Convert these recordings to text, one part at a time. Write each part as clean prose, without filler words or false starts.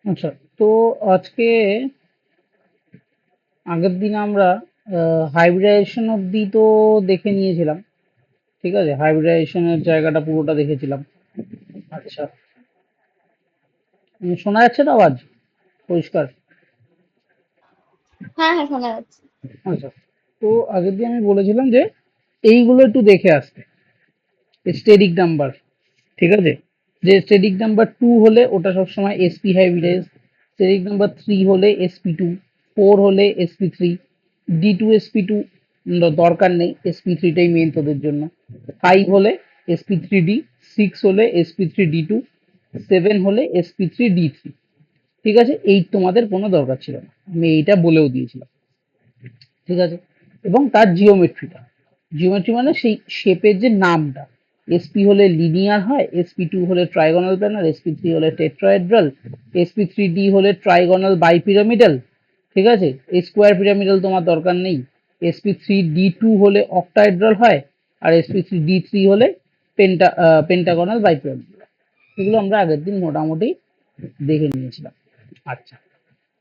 আচ্ছা, তো আজকে আগের দিন আমরা হাইব্রিডাইজেশন অব্দি তো দেখে নিয়েছিলাম। ঠিক আছে, হাইব্রিডাইজেশনের জায়গাটা পুরোটা দেখেছিলাম। আচ্ছা, শোনা যাচ্ছে তো আওয়াজ পরিষ্কার? হ্যাঁ, হ্যাঁ, শোনা যাচ্ছে। আচ্ছা, তো আগের দিন আমি বলেছিলাম যে এইগুলো একটু দেখে আসতে, স্টেরিক নাম্বার। ঠিক আছে, যে স্টেরিক নাম্বার 2 হলে ওটা সবসময় এসপি হাইব্রিডাইজ, স্টেরিক নাম্বার 3 হলে sp2, 4 হলে sp3, d2 sp2 দরকার নেই, sp3টাই মেন তোদের জন্য, 5 হলে sp3d, 6 হলে sp3d2, 7 হলে sp3d3। ঠিক আছে, এই তোমাদের কোনো দরকার ছিল না, আমি এইটা বলেও দিয়েছিলাম। ঠিক আছে, এবং তার জিওমেট্রিটা, জিওমেট্রি মানে সেই শেপের যে নামটা, এসপি হলে লিনিয়ার হয়, sp2 হলে ট্রাইগোনাল প্ল্যানার, sp3 হলে টেট্রাহেড্রাল, sp3d হলে ট্রাইগোনাল বাইপিরামিডাল। ঠিক আছে, স্কোয়ার পিরামিডাল তোমার দরকার নেই। sp3d2 হলে অক্টাহেড্রাল হয়, আর sp3d3 হলে পেন্টাগোনাল বাইপিরামিডাল। এগুলো আমরা আগের দিন মোটামুটি দেখে নিয়েছিলাম। আচ্ছা,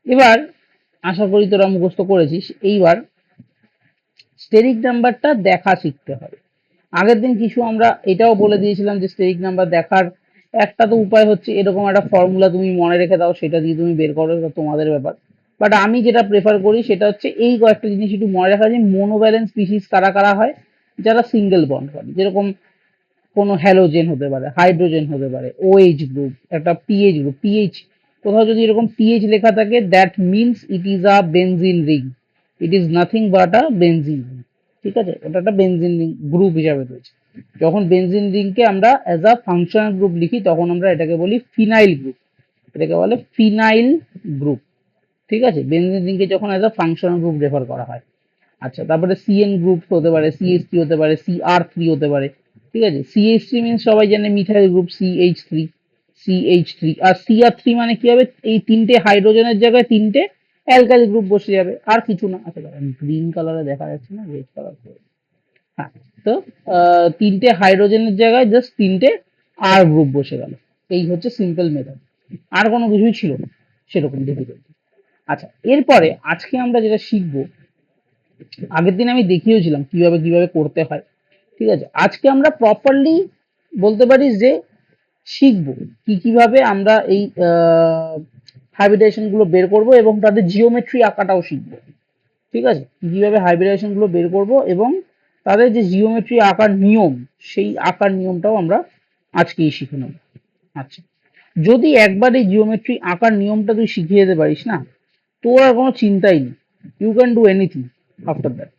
এবার আশা করি তোরা মুখস্থ করেছিস। এইবার স্টেরিক নাম্বারটা দেখা শিখতে হবে। আগের দিন কিছু আমরা এটাও বলে দিয়েছিলাম যে স্টেরিক নাম্বার দেখার একটা তো উপায় হচ্ছে এরকম একটা ফর্মুলা তুমি মনে রেখে দাও, সেটা দিয়ে তুমি বের করো, এটা তোমাদের ব্যাপার। বাট আমি যেটা প্রেফার করি সেটা হচ্ছে এই কয়েকটা জিনিস একটু মনে রাখা, যে মোনোভ্যালেন্ট স্পিসিস কারা কারা হয়, যারা সিঙ্গেল বন্ড করে, যেরকম কোনো হ্যালোজেন হতে পারে, হাইড্রোজেন হতে পারে, ওএইচ গ্রুপ, একটা পিএইচ গ্রুপ। পিএইচ কোথাও যদি এরকম পিএইচ লেখা থাকে, that means it is a benzene ring, it is nothing but a benzene ring. ঠিক আছে, ওটা একটা বেনজিন রিং গ্রুপ হিসাবে রয়েছে। যখন বেনজিন রিংকে আমরা অ্যাজ আ ফাংশনাল গ্রুপ লিখি, তখন আমরা এটাকে বলি ফিনাইল গ্রুপ, এটাকে বলে ফিনাইল গ্রুপ। ঠিক আছে, বেনজিন রিংকে যখন as a functional group refer করা হয়। আচ্ছা, তারপরে সিএন গ্রুপ হতে পারে, সিএইচ3 হতে পারে, সিআর3 হতে পারে। ঠিক আছে, সিএইচ3 মিনস সবাই জানে মিথাইল গ্রুপ সিএইচ3, সিএইচ3। আর সিআর3 মানে কি হবে, এই তিনটে হাইড্রোজেনের জায়গায় তিনটে অ্যালকাইল গ্রুপ বসে যাবে, আর কিছু না। আচ্ছা, গ্রিন কালারে দেখা যাচ্ছে না, রেড কালার। হ্যাঁ, তো তিনটে হাইড্রোজেনের জায়গায় জাস্ট তিনটে আর গ্রুপ বসে গেল। এই হচ্ছে সিম্পল মেথড, আর কোনো কিছুই ছিল না সেরকম ডিফিকাল্টি। আচ্ছা, এরপরে আজকে আমরা যেটা শিখবো, আগের দিন আমি দেখিয়েছিলাম কিভাবে কিভাবে করতে হয়। ঠিক আছে, আজকে আমরা প্রপারলি বলতে পারিস যে শিখবো কি কিভাবে আমরা এই হাইব্রিডাইজেশন গুলো বের করব, এবং তাদের জিওমেট্রি আঁকাটাও শিখবো। ঠিক আছে, কিভাবে হাইব্রিডাইজেশন গুলো বের করব এবং তাদের যে জিওমেট্রি আঁকার নিয়ম, সেই আঁকার নিয়মটাও আমরা আজকেই শিখে নেব। আচ্ছা, যদি একবার এই জিওমেট্রি আঁকার নিয়মটা তুই শিখিয়ে যেতে পারিস না, তোর আর কোনো চিন্তাই নেই, you can do anything after that.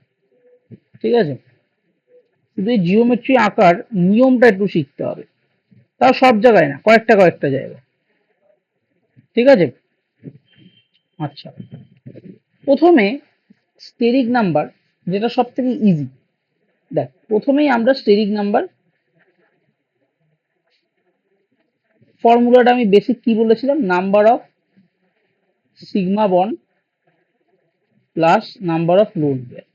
ঠিক আছে, শুধু এই জিওমেট্রি আঁকার নিয়মটা একটু শিখতে হবে, তাও সব জায়গায় না, কয়েকটা কয়েকটা জায়গায়। ঠিক আছে, আচ্ছা, প্রথমে স্টেরিক নাম্বার, যেটা সব থেকে ইজি। দেখ, প্রথমেই আমরা স্টেরিক নাম্বার ফর্মুলাটা আমি বেসিক কি বলেছিলাম, number of sigma bond plus number of lone pair.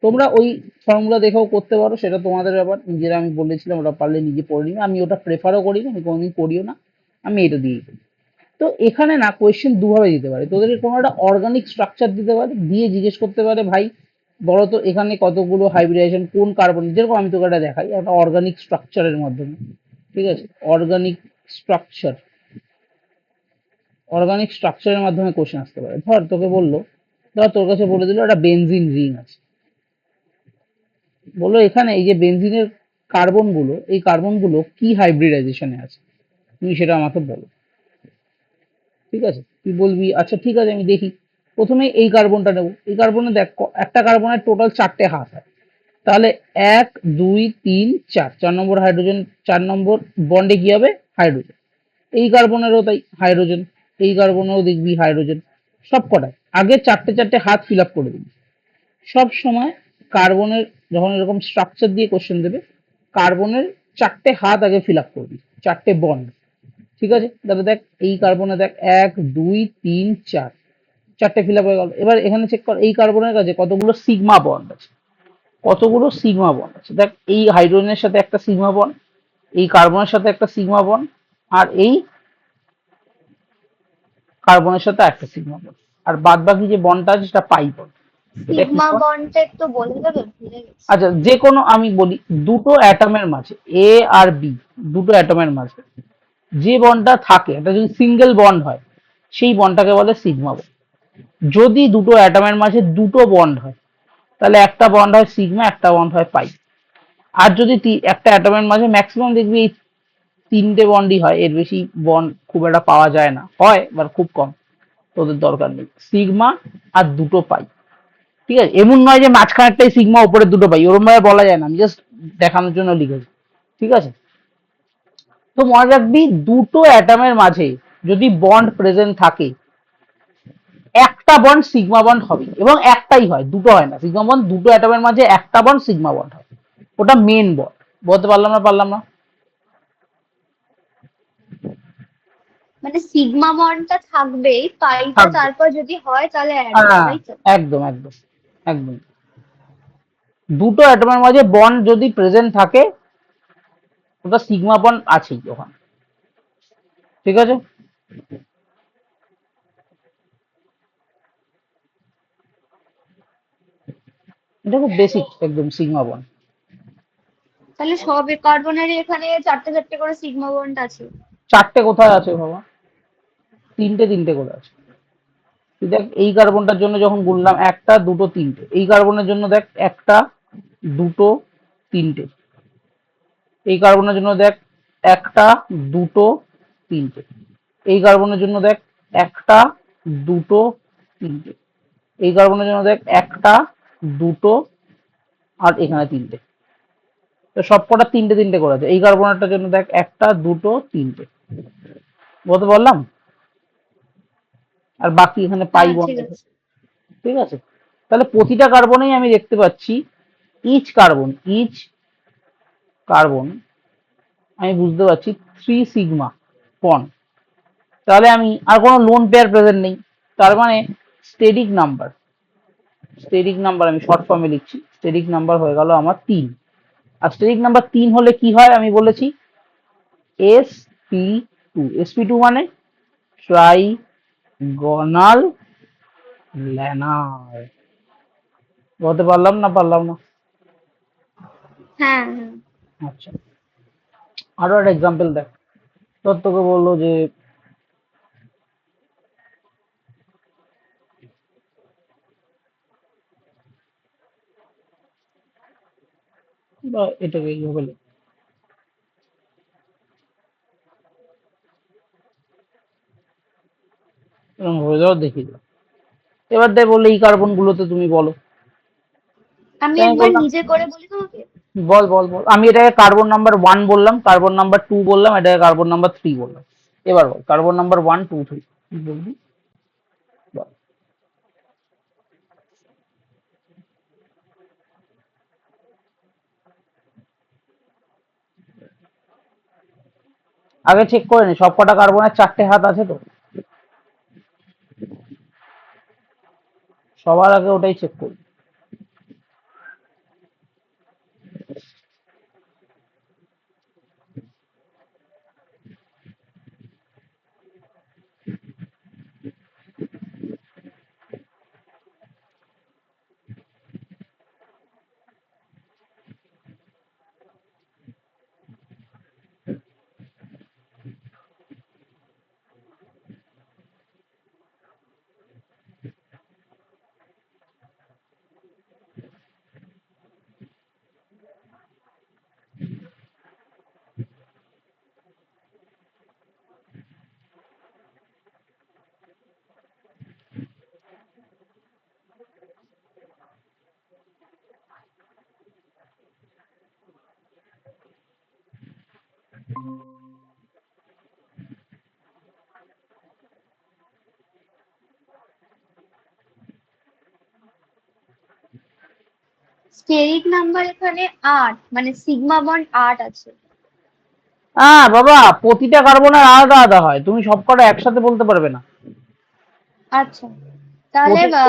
তোমরা ওই ফর্মুলা দেখেও করতে পারো, সেটা তোমাদের ব্যাপার, নিজেরা আমি বলেছিলাম ওটা পারলে নিজে পড়ে নিবে, আমি ওটা প্রেফারও করি না, আমি কোনোদিন করিও না, আমি এটা দিয়েই করি। তো এখানে না কোয়েশ্চেন দুভাবে দিতে পারে, তোদেরকে কোনো একটা অর্গানিক স্ট্রাকচার দিতে পারে, দিয়ে জিজ্ঞেস করতে পারে ভাই বলো তো এখানে কতগুলো হাইব্রিডাইজেশন কোন কার্বন, যেরকম আমি তোকে একটা দেখাই একটা অর্গানিক স্ট্রাকচারের মাধ্যমে। ঠিক আছে, অর্গানিক স্ট্রাকচার, অর্গানিক স্ট্রাকচারের মাধ্যমে কোশ্চেন আসতে পারে। ধর তোকে বললো, ধর তোর কাছে বলে দিল একটা বেনজিন রিং আছে, বললো এখানে এই যে বেনজিনের কার্বন গুলো, এই কার্বন গুলো কি হাইব্রিডাইজেশনে আছে, তুমি সেটা আমাকে বলো। ঠিক আছে, তুই বলবি আচ্ছা ঠিক আছে আমি দেখি। প্রথমে এই কার্বনটা নেবো, এই কার্বনে দেখ একটা কার্বনের টোটাল চারটে হাত হয়, তাহলে এক, দুই, তিন, চার, 4 নম্বর হাইড্রোজেন, 4 নম্বর বন্ডে কি হবে, হাইড্রোজেন। এই কার্বনেরও তাই হাইড্রোজেন, এই কার্বনেও দেখবি হাইড্রোজেন। সব কটায় আগে চারটে চারটে হাত ফিল আপ করে দিবি। সব সময় কার্বনের যখন এরকম স্ট্রাকচার দিয়ে কোশ্চেন দেবে, কার্বনের চারটে হাত আগে ফিল আপ করবি, চারটে বন্ড। ঠিক আছে, তাহলে দেখ এই কার্বনে দেখ এক, দুই, তিন, চার, চারটে ফিল আপ হয়ে গেল। এবার এখানে চেক কর এই কার্বনের কাছে কতগুলো সিগমা বন্ড আছে, কতগুলো সিগমা বন্ড আছে। দেখ এই হাইড্রোজেনের সাথে একটা সিগমা বন্ড, এই কার্বনের সাথে একটা সিগমা বন্ড, আর এই কার্বনের সাথে একটা সিগমা বন্ড, আর বাদ বাকি যে বন্ডটা আছে সেটা পাই বন্ড। এটা কি সিগমা বন্ড? বন্ডটা একটু বলে দেবে, ভুলে গেছি। আচ্ছা, যে কোনো আমি বলি, দুটো অ্যাটমের মাঝে এ আর বি, দুটো অ্যাটমের মাঝে যে বন্ডটা থাকে, এটা যদি সিঙ্গেল বন্ড হয় সেই বন্ডটাকে বলে সিগমা বন্ড। যদি দুটো অ্যাটমের মাঝে দুটো বন্ড হয় তাহলে একটা বন্ড হয় সিগমা, একটা বন্ড হয় পাই। আর যদি একটা অ্যাটমের মাঝে ম্যাক্সিমাম দেখবি এই তিনটে বন্ডই হয়, এর বেশি বন্ড খুব একটা পাওয়া যায় না, হয় বাট খুব কম, তোদের দরকার নেই, সিগমা আর দুটো পাই। ঠিক আছে, এমন নয় যে মাঝখানেরটাই সিগমা উপরে দুটো পাই, ওরকম ভাবে বলা যায় না, আমি জাস্ট দেখানোর জন্য লিখেছি। ঠিক আছে, তো মনে রাখবি দুটো অ্যাটমের মাঝে যদি বন্ড প্রেজেন্ট থাকে, একটা বন্ড সিগমা বন্ড হবে, এবং একটাই হয়, দুটো হয় না সিগমা বন্ড, দুটো অ্যাটমের মাঝে একটা বন্ড সিগমা বন্ড হয়, ওটা মেন বন্ড। বলতে পারলাম না? পারলাম না? মানে সিগমা বন্ডটা থাকবেই, পাইটা থাকবে। তারপর যদি হয় তাহলে অ্যাড হবে, হ্যাঁ, তাই তো? একদম একদম একদম। দুটো অ্যাটমের মাঝে বন্ড যদি প্রেজেন্ট থাকে, ওটা সিগমা বন্ড আছেই ওখানে। ঠিক আছে, এটা খুব বেসিক একদম সিগমা বন্ড। তাহলে সব কার্বনেরই এখানে চারটে চারটে করে সিগমা বন্ড আছে। চারটে কোথায় আছে বাবা? তিনটে তিনটে করে আছে। তুই দেখ, এই কার্বনটার জন্য যখন বললাম একটা দুটো তিনটে, এই কার্বনের জন্য দেখ একটা দুটো তিনটে, এই কার্বনের জন্য দেখ একটা দুটো তিনটে, এই কার্বনের জন্য দেখ একটা দুটো তিনটে, এই কার্বনের জন্য দেখ একটা দুটো, আর এখানে তিনটে। তো সবকটা তিনটে তিনটে করে আছে। এই কার্বনেরটার জন্য দেখ একটা দুটো তিনটে, বলতে বললাম, আর বাকি এখানে পাই হ্যাঁ, বন্ড ঠিক আছে। আছে। ঠিক আছে, তাহলে প্রতিটা কার্বনেই আমি দেখতে পাচ্ছি ইচ কার্বন, ইচ কার্বন আমি বুঝতে পারছি থ্রি সিগমা বন্ড। তাহলে আমি আর কোনো লোন পেয়ার প্রেজেন্ট নেই, তার মানে স্টেরিক নাম্বার, স্টেরিক নাম্বার আমি শর্ট ফর্মে লিখছি, স্টেরিক নাম্বার হয়ে গেল আমার তিন। আর স্টেরিক নাম্বার তিন হলে কি হয় আমি বলেছি, sp2, sp2 মানে ট্রাইগোনাল ল্যানার। বলতে পারলাম না? পারলাম না? হ্যাঁ, হ্যাঁ। আচ্ছা, আরো একটা এক্সাম্পল দেখ। তোকে বললো যে বা এটাকে এইভাবে লেখ। এরকম হয়ে যাওয়া দেখি যাও। এবার দেখ বললে এই কার্বন গুলোতে তুমি বলো। আমি তাই আমি একবার বললাম, নিজে করে বলি তোমাকে। বল বল বল, আমি এটাকে কার্বন নাম্বার ওয়ান বললাম, কার্বন নাম্বার টু বললাম, এটাকে কার্বন নাম্বার থ্রি বললাম। এবার বল carbon number one two three কি বলবি? বল। আগে চেক করে নি সব কটা কার্বনের চারটে হাত আছে তো, সবার আগে ওটাই চেক করি। স্টেরিক নাম্বার এখানে 8, মানে সিগমা বন্ড 8 আছে। হ্যাঁ বাবা, প্রতিটা কার্বনের আলাদা আলাদা হয়, তুমি সব কটা একসাথে বলতে পারবে না। আচ্ছা, তাহলে প্রতি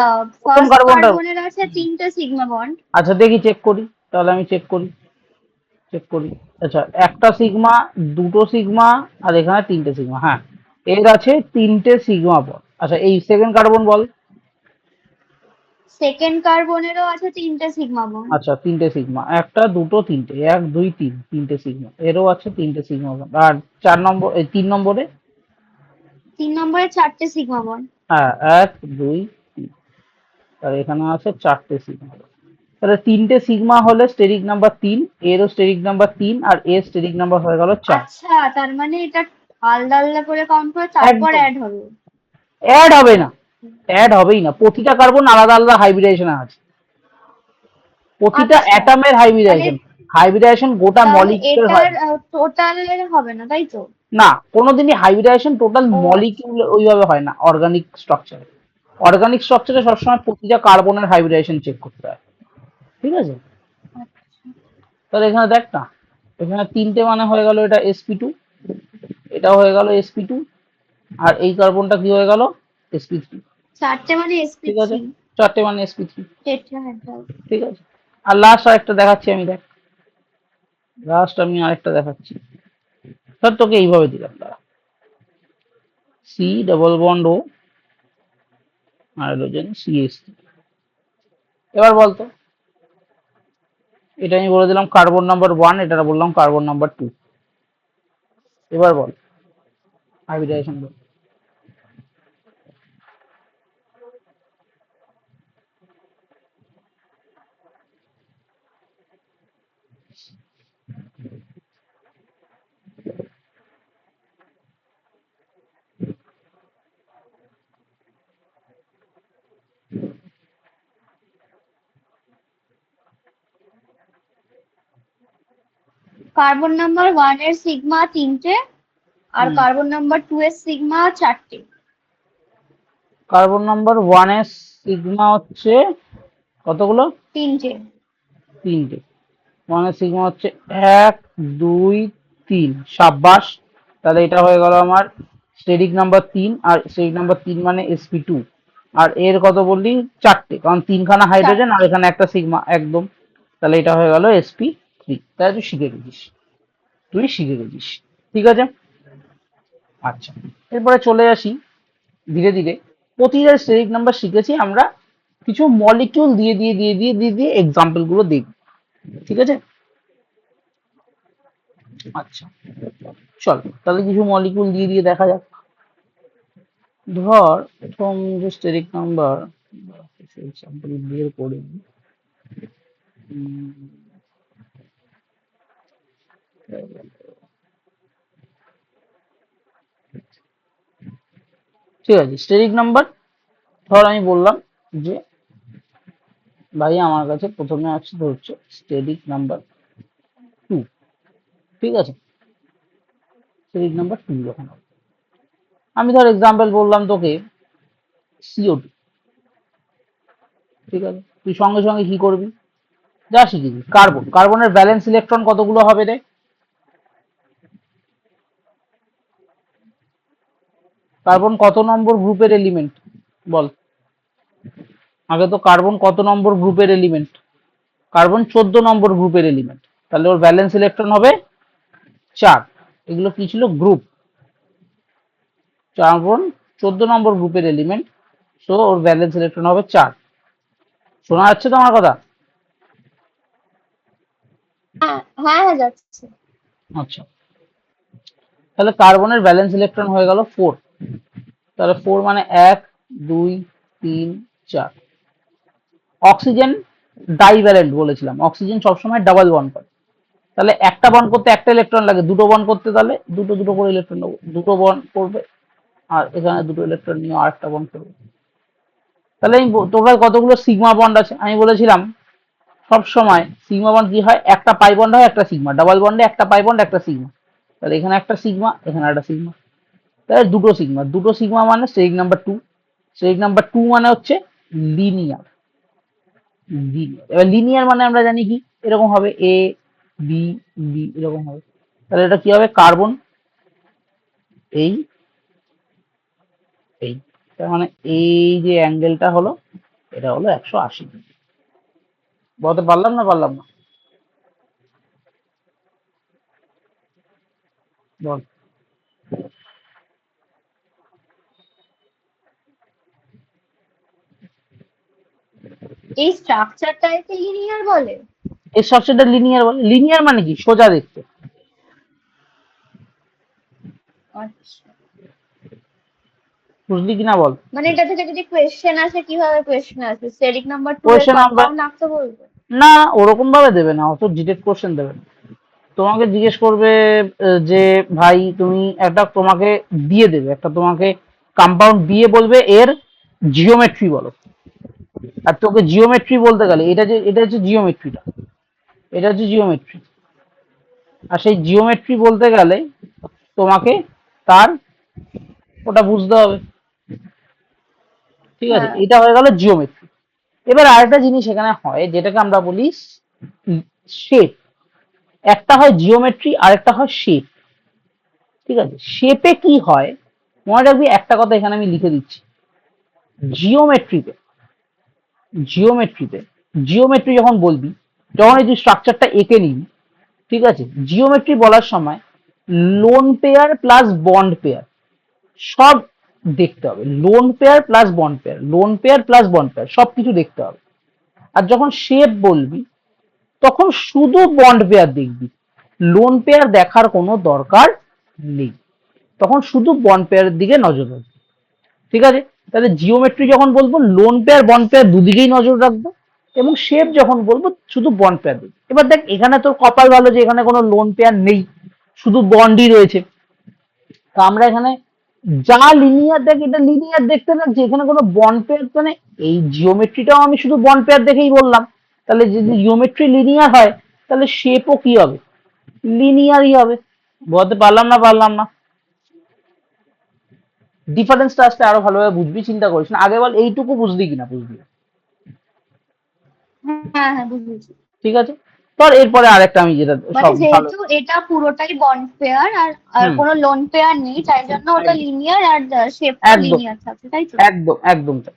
প্রথম ফার্স্ট কার্বনটা, কার্বনের আছে 3টে সিগমা বন্ড। আচ্ছা দেখি চেক করি, তাহলে আমি চেক করি, চেক করি। আচ্ছা, একটা সিগমা, দুটো সিগমা, আর এখানে তিনটে সিগমা, হ্যাঁ। এর আছে 3টে সিগমা বন্ড। আচ্ছা এই সেকেন্ড কার্বন বল। সেকেন্ড কার্বনেরও আছে 3টে সিগমা বন্ড। আচ্ছা 3টে সিগমা, একটা দুটো তিনটে, 1 2 3, 3টে সিগমা, এরও আছে 3টে সিগমা বন্ড। আর 4 নম্বর, এই 3 নম্বরে 3 নম্বরে 4টে সিগমা বন্ড। হ্যাঁ 1 2 3, আর এখানে আছে 4টে সিগমা। তাহলে 3টে সিগমা হলে স্টেরিক নাম্বার 3, এরও স্টেরিক নাম্বার 3, আর এর স্টেরিক নাম্বার হয়ে গেল 4। আচ্ছা, তার মানে এটা আলাদা আলাদা করে কাউন্ট করে তারপর একদম অ্যাড হবে। অ্যাড হবে না, আচ্ছা অ্যাড হবেই না, প্রতিটা কার্বন আলাদা আলাদা হাইব্রিডেশনে আছে, প্রতিটা আচ্ছা, অ্যাটমের তাহলে হাইব্রিডেশন। হাইব্রিডেশন গোটা তাহলে মলিকিউলের হয় এটার না। টোটালের হবে না, তাই তো? না, কোনোদিনই হাইব্রিডেশন টোটাল ও আচ্ছা। মলিকিউল ওইভাবে হয় না। অর্গানিক স্ট্রাকচারে, অর্গানিক স্ট্রাকচারে সবসময় প্রতিটা কার্বনের হাইব্রিডেশন চেক করতে হয়, ঠিক আছে? আচ্ছা। তাহলে এখানে দেখ না, এখানে 3টে মানে হয়ে গেল এটা sp2, এটা হয়ে গেল sp2, আর এই কার্বনটা কি হয়ে গেল sp3, 4টে মানে ঠিক আছে? sp3। 4টে মানে sp3, টেট্রাহাইড্রাল। ঠিক আছে? আর লাস্ট আরেকটা দেখাচ্ছি আমি, দেখ লাস্ট আমি আরেকটা দেখাচ্ছি। ধর তোকে এইভাবে দিলাম, দাঁড়া, সি ডবল বন্ড ও হাইড্রোজেন সিএস। এবার বলতো, এটা আমি বলে দিলাম কার্বন নাম্বার 1, এটা বললাম কার্বন নাম্বার 2। এবার বল হাইব্রিডাইজেশন বল। কার্বন নাম্বার 1 এর সিগমা 3টে, আর হুম, কার্বন নাম্বার 2 এর সিগমা 4টে। কার্বন নাম্বার 1 এর সিগমা হচ্ছে কতগুলো? 3টে। 3টে। 1 এর সিগমা হচ্ছে 1 2 3, সাব্বাস। তাহলে এটা হয়ে গেল আমার স্টেরিক নাম্বার 3, আর স্টেরিক নাম্বার 3 মানে sp2। আর এর কত বললি? 4টে, কারণ 3খানা হাইড্রোজেন আর 4টে। এখানে একটা সিগমা, একদম। তাহলে এটা হয়ে গেল sp3। তাহলে তুই শিখে গেছিস, তুই শিখে গেছিস, ঠিক আছে? আচ্ছা, এরপরে চলে আসি ধীরে ধীরে। প্রতিটা স্টেরিক নাম্বার শিখেছি আমরা, কিছু মলিকিউল দিয়ে এক্সাম্পল গুলো দেখব, ঠিক আছে? আচ্ছা চল তাহলে কিছু মলিকিউল দিয়ে দেখা যাক। ধর প্রথম যে স্টেরিক নাম্বার এক্সাম্পল বের করে নিই। ঠিক আছে, স্টেরিক নাম্বার ধর আমি বললাম যে ভাই আমার কাছে প্রথমে আছে হচ্ছে স্টেরিক নাম্বার 2, ঠিক আছে? স্টেরিক নাম্বার 2 যখন হবে, আমি ধর এক্সাম্পল বললাম তোকে CO2, ঠিক আছে? তুই সঙ্গে সঙ্গে কি করবি? যা শিখেছি, কার্বন, কার্বনের ব্যালেন্স ইলেকট্রন কতগুলো হবে রে? কার্বন কত নম্বর গ্রুপের এলিমেন্ট বল? আগে তো কার্বন কত নম্বর গ্রুপের এলিমেন্ট? কার্বন 14 নম্বর গ্রুপের এলিমেন্ট। তাহলে ওর ব্যালেন্স ইলেকট্রন হবে 4। এগুলো কি ছিল? গ্রুপ। কার্বন 14 নম্বর গ্রুপের এলিমেন্ট, সো ওর ব্যালেন্স ইলেকট্রন হবে 4। শোনা যাচ্ছে তো আমার কথা? হ্যাঁ হ্যাঁ হ্যাঁ, যাচ্ছে। আচ্ছা, তাহলে কার্বনের ব্যালেন্স ইলেকট্রন হয়ে গেল 4। তাহলে 4 মানে 1 2 3 4। অক্সিজেন ডাইভ্যালেন্ট বলেছিলাম, অক্সিজেন সবসময় ডাবল বন্ড করে। তাহলে একটা বন্ড করতে একটা ইলেকট্রন লাগে, দুটো বন্ড করতে তাহলে দুটো দুটো করে ইলেকট্রন নেবো, দুটো বন্ড করবে আর এখানে দুটো ইলেকট্রন নিয়ে আরেকটা বন্ড করবে। তাহলে আমি তোমরা কতগুলো সিগমা বন্ড আছে আমি বলেছিলাম, সব সময় সিগমা বন্ড কি হয়? একটা পাই বন্ড হয়, একটা সিগমা। ডাবল বন্ডে একটা পাই বন্ড, একটা সিগমা। তাহলে এখানে একটা সিগমা, এখানে একটা সিগমা, তাহলে দুটো সিগমা। দুটো সিগমা মানে স্টেরিক নাম্বার 2। স্টেরিক নাম্বার 2 মানে হচ্ছে লিনিয়ার। লিনিয়ার, এবার লিনিয়ার মানে আমরা জানি কি এরকম হবে, এ বি বি এরকম হবে। তাহলে এটা কি হবে? কার্বন এই এই, তার মানে এই যে অ্যাঙ্গেলটা হলো, এটা হলো 180। বলতে পারলাম না পারলাম না? বল। এই স্ট্রাকচারটাকে লিনিয়ার বলে? এই স্ট্রাকচারটা লিনিয়ার বলে। লিনিয়ার মানে কি? সোজা দেখতে। আচ্ছা, বুঝলি কিনা বল। মানে এটা থেকে যদি কোয়েশ্চেন আসে, কিভাবে কোয়েশ্চেন আসবে? স্টেরিক নাম্বার 2 এর কোয়েশ্চেন নাম্বার, কম্পাউন্ড আঁকতে বলবে? না ওরকম ভাবে দেবে না, অত ডিটেক্ট কোশ্চেন দেবে না। তোমাকে জিজ্ঞেস করবে যে ভাই তুমি একটা, তোমাকে দিয়ে দেবে একটা, তোমাকে কম্পাউন্ড দিয়ে বলবে এর জিওমেট্রি বলো। আর তোকে জিওমেট্রি বলতে গেলে এটা হচ্ছে জিওমেট্রিটা, এটা হচ্ছে জিওমেট্রি। আর সেই জিওমেট্রি বলতে গেলে তোমাকে তার ওটা বুঝতে হবে। ঠিক আছে, হ্যাঁ, এটা হয়ে গেল জিওমেট্রি। এবার আরেকটা জিনিস এখানে হয় যেটাকে আমরা বলি শেপ। একটা হয় জিওমেট্রি আর একটা হয় শেপ। ঠিক আছে, শেপে কি হয় মনে রাখবি, একটা কথা এখানে আমি লিখে দিচ্ছি। জিওমেট্রিতে, জিওমেট্রিতে জিওমেট্রি যখন বলবি, যখন এই যে স্ট্রাকচারটা এঁকে নিবি, ঠিক আছে, জিওমেট্রি বলার সময় lone pair plus bond pair সব দেখতে হবে। Lone pair plus bond pair, lone pair plus bond pair সবকিছু দেখতে হবে। আর যখন শেপ বলবি তখন শুধু বন্ড পেয়ার দেখবি, লোন পেয়ার দেখার কোনো দরকার নেই, তখন শুধু বন্ড পেয়ারের দিকে নজর রাখবি। ঠিক আছে, তাহলে জিওমেট্রি যখন বলবো লোন পেয়ার বন্ড পেয়ার দুদিকেই নজর রাখবো, এবং শেপ যখন বলবো শুধু বন্ড পেয়ার দেখবো। এবার দেখ এখানে তোর কপাল ভালো যে এখানে কোনো লোন পেয়ার নেই, শুধু বন্ডই রয়েছে। তো আমরা এখানে যা লিনিয়ার, দেখ এটা লিনিয়ার দেখতে লাগছে, এখানে কোনো বন্ড পেয়ার মানে এই জিওমেট্রিটাও আমি শুধু বন্ড পেয়ার দেখেই বললাম। তাহলে যদি জিওমেট্রি লিনিয়ার হয় তাহলে শেপও কি হবে? লিনিয়ারই হবে। বলতে পারলাম না, পারলাম না? ডিফারেন্সটা আসলে আরো ভালোভাবে বুঝবি, চিন্তা করিস না। আগে বল এইটুকু বুঝলি কিনা, বুঝলি? হ্যাঁ, হ্যাঁ, বুঝেছি। ঠিক আছে, তোর এরপরে আরেকটা আমি যেটা মানে সব ভালো। যেহেতু এটা পুরোটাই বন্ড পেয়ার, আর আর হুম, কোনো লোন পেয়ার নেই, তাই জন্য ওটা একদম লিনিয়ার, আর শেপটাও একদম লিনিয়ার থাকছে, তাই তো? একদম একদম তাই,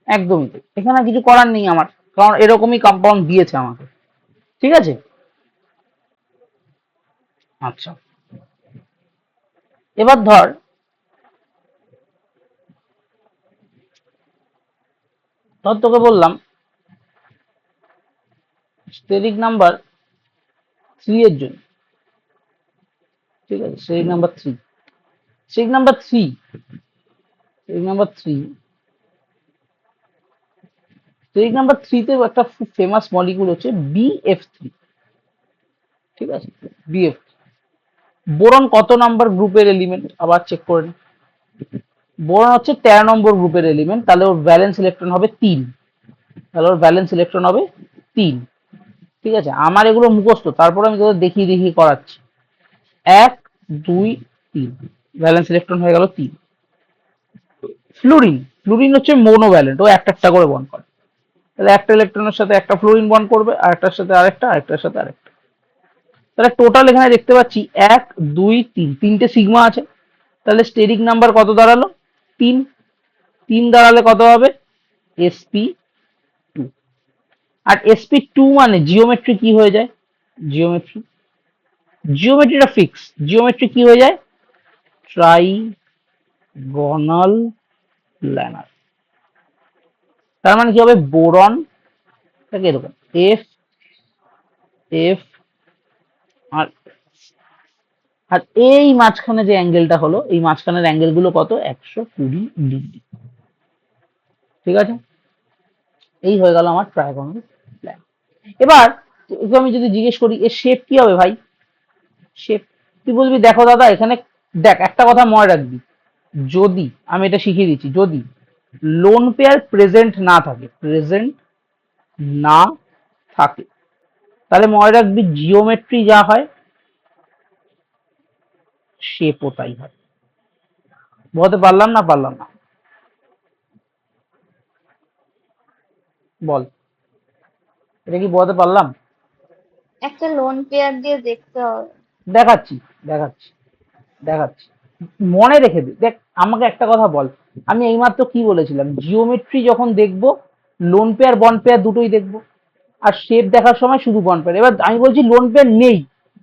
একদমই তাই। এখানে কিছু করার নেই আমার, কারণ এরকমই কম্পাউন্ড দিয়েছে আমাকে। ঠিক আছে, আচ্ছা। এবার ধর ধর তোকে বললাম স্টেরিক নাম্বার 3 এর জন্য। ঠিক আছে, steric number 3, steric number 3, steric number 3, steric number 3 তে একটা খুব ফেমাস মলিকুল হচ্ছে BF3। ঠিক আছে, BF। বোরন কত নাম্বার গ্রুপের এলিমেন্ট আবার চেক করে নি। বোরন হচ্ছে 13 নম্বর গ্রুপের এলিমেন্ট, তাহলে ওর ভ্যালেন্স ইলেকট্রন হবে 3। তাহলে ওর ভ্যালেন্স ইলেকট্রন হবে 3। ঠিক আছে, আমার এগুলো মুখস্থ, তারপর আমি তোদের দেখিয়ে দেখিয়ে করাচ্ছি। 1 2 3, ভ্যালেন্স ইলেকট্রন হয়ে গেল 3। ফ্লুরিন, ফ্লুরিন হচ্ছে মোনোভ্যালেন্ট, ও একটা একটা করে বন্ড করে। তাহলে একটা ইলেকট্রনের সাথে একটা ফ্লুরিন বন্ড করবে, আর একটার সাথে আরেকটা, আরেকটার সাথে আরেকটা। তাহলে টোটাল এখানে দেখতে পাচ্ছি 1 2 3, তিনটে সিগমা আছে। তাহলে স্টেরিক নাম্বার কত দাঁড়ালো? 3। 3 দাঁড়ালে কত হবে? sp2। আর sp2 মানে জিওমেট্রি কি হয়ে যায়? Geometry, জিওমেট্রিটা fix. জিওমেট্রি কি হয়ে যায়? Trigonal planar. তার মানে কি হবে? বোরন এরকম এফ এফ, আর আর এই মাঝখানে যে অ্যাঙ্গেলটা হলো, এই মাঝখানের অ্যাঙ্গেল গুলো কত? 120 ডিগ্রি। ঠিক আছে, এই হয়ে গেল আমার ট্রায়াগোনাল প্ল্যান। এবার একে আমি যদি জিজ্ঞেস করি এর শেপ কি হবে ভাই? শেপ, তুই বলবি দেখো দাদা এখানে, দেখ একটা কথা মনে রাখবি, যদি আমি এটা শিখিয়ে দিচ্ছি, যদি লোন পেয়ার প্রেজেন্ট না থাকে, প্রেজেন্ট না থাকে, তাহলে মনে রাখবি জিওমেট্রি যা হয় শেপও তাই হয়। বলতে পারলাম না, পারলাম না? বল, এটা কি বোঝাতে পারলাম? একটা লোন পেয়ার দিয়ে দেখতে হবে। দেখাচ্ছি, দেখাচ্ছি, দেখাচ্ছি, মনে রেখে দি। দেখ আমাকে একটা কথা বল, আমি এইমাত্র কি বলেছিলাম? জিওমেট্রি যখন দেখবো লোন পেয়ার বন্ড পেয়ার দুটোই দেখবো, আর শেপ দেখার সময় শুধু বন্ড পেয়ার। এবার আমি বলছি লোন পেয়ার নেই,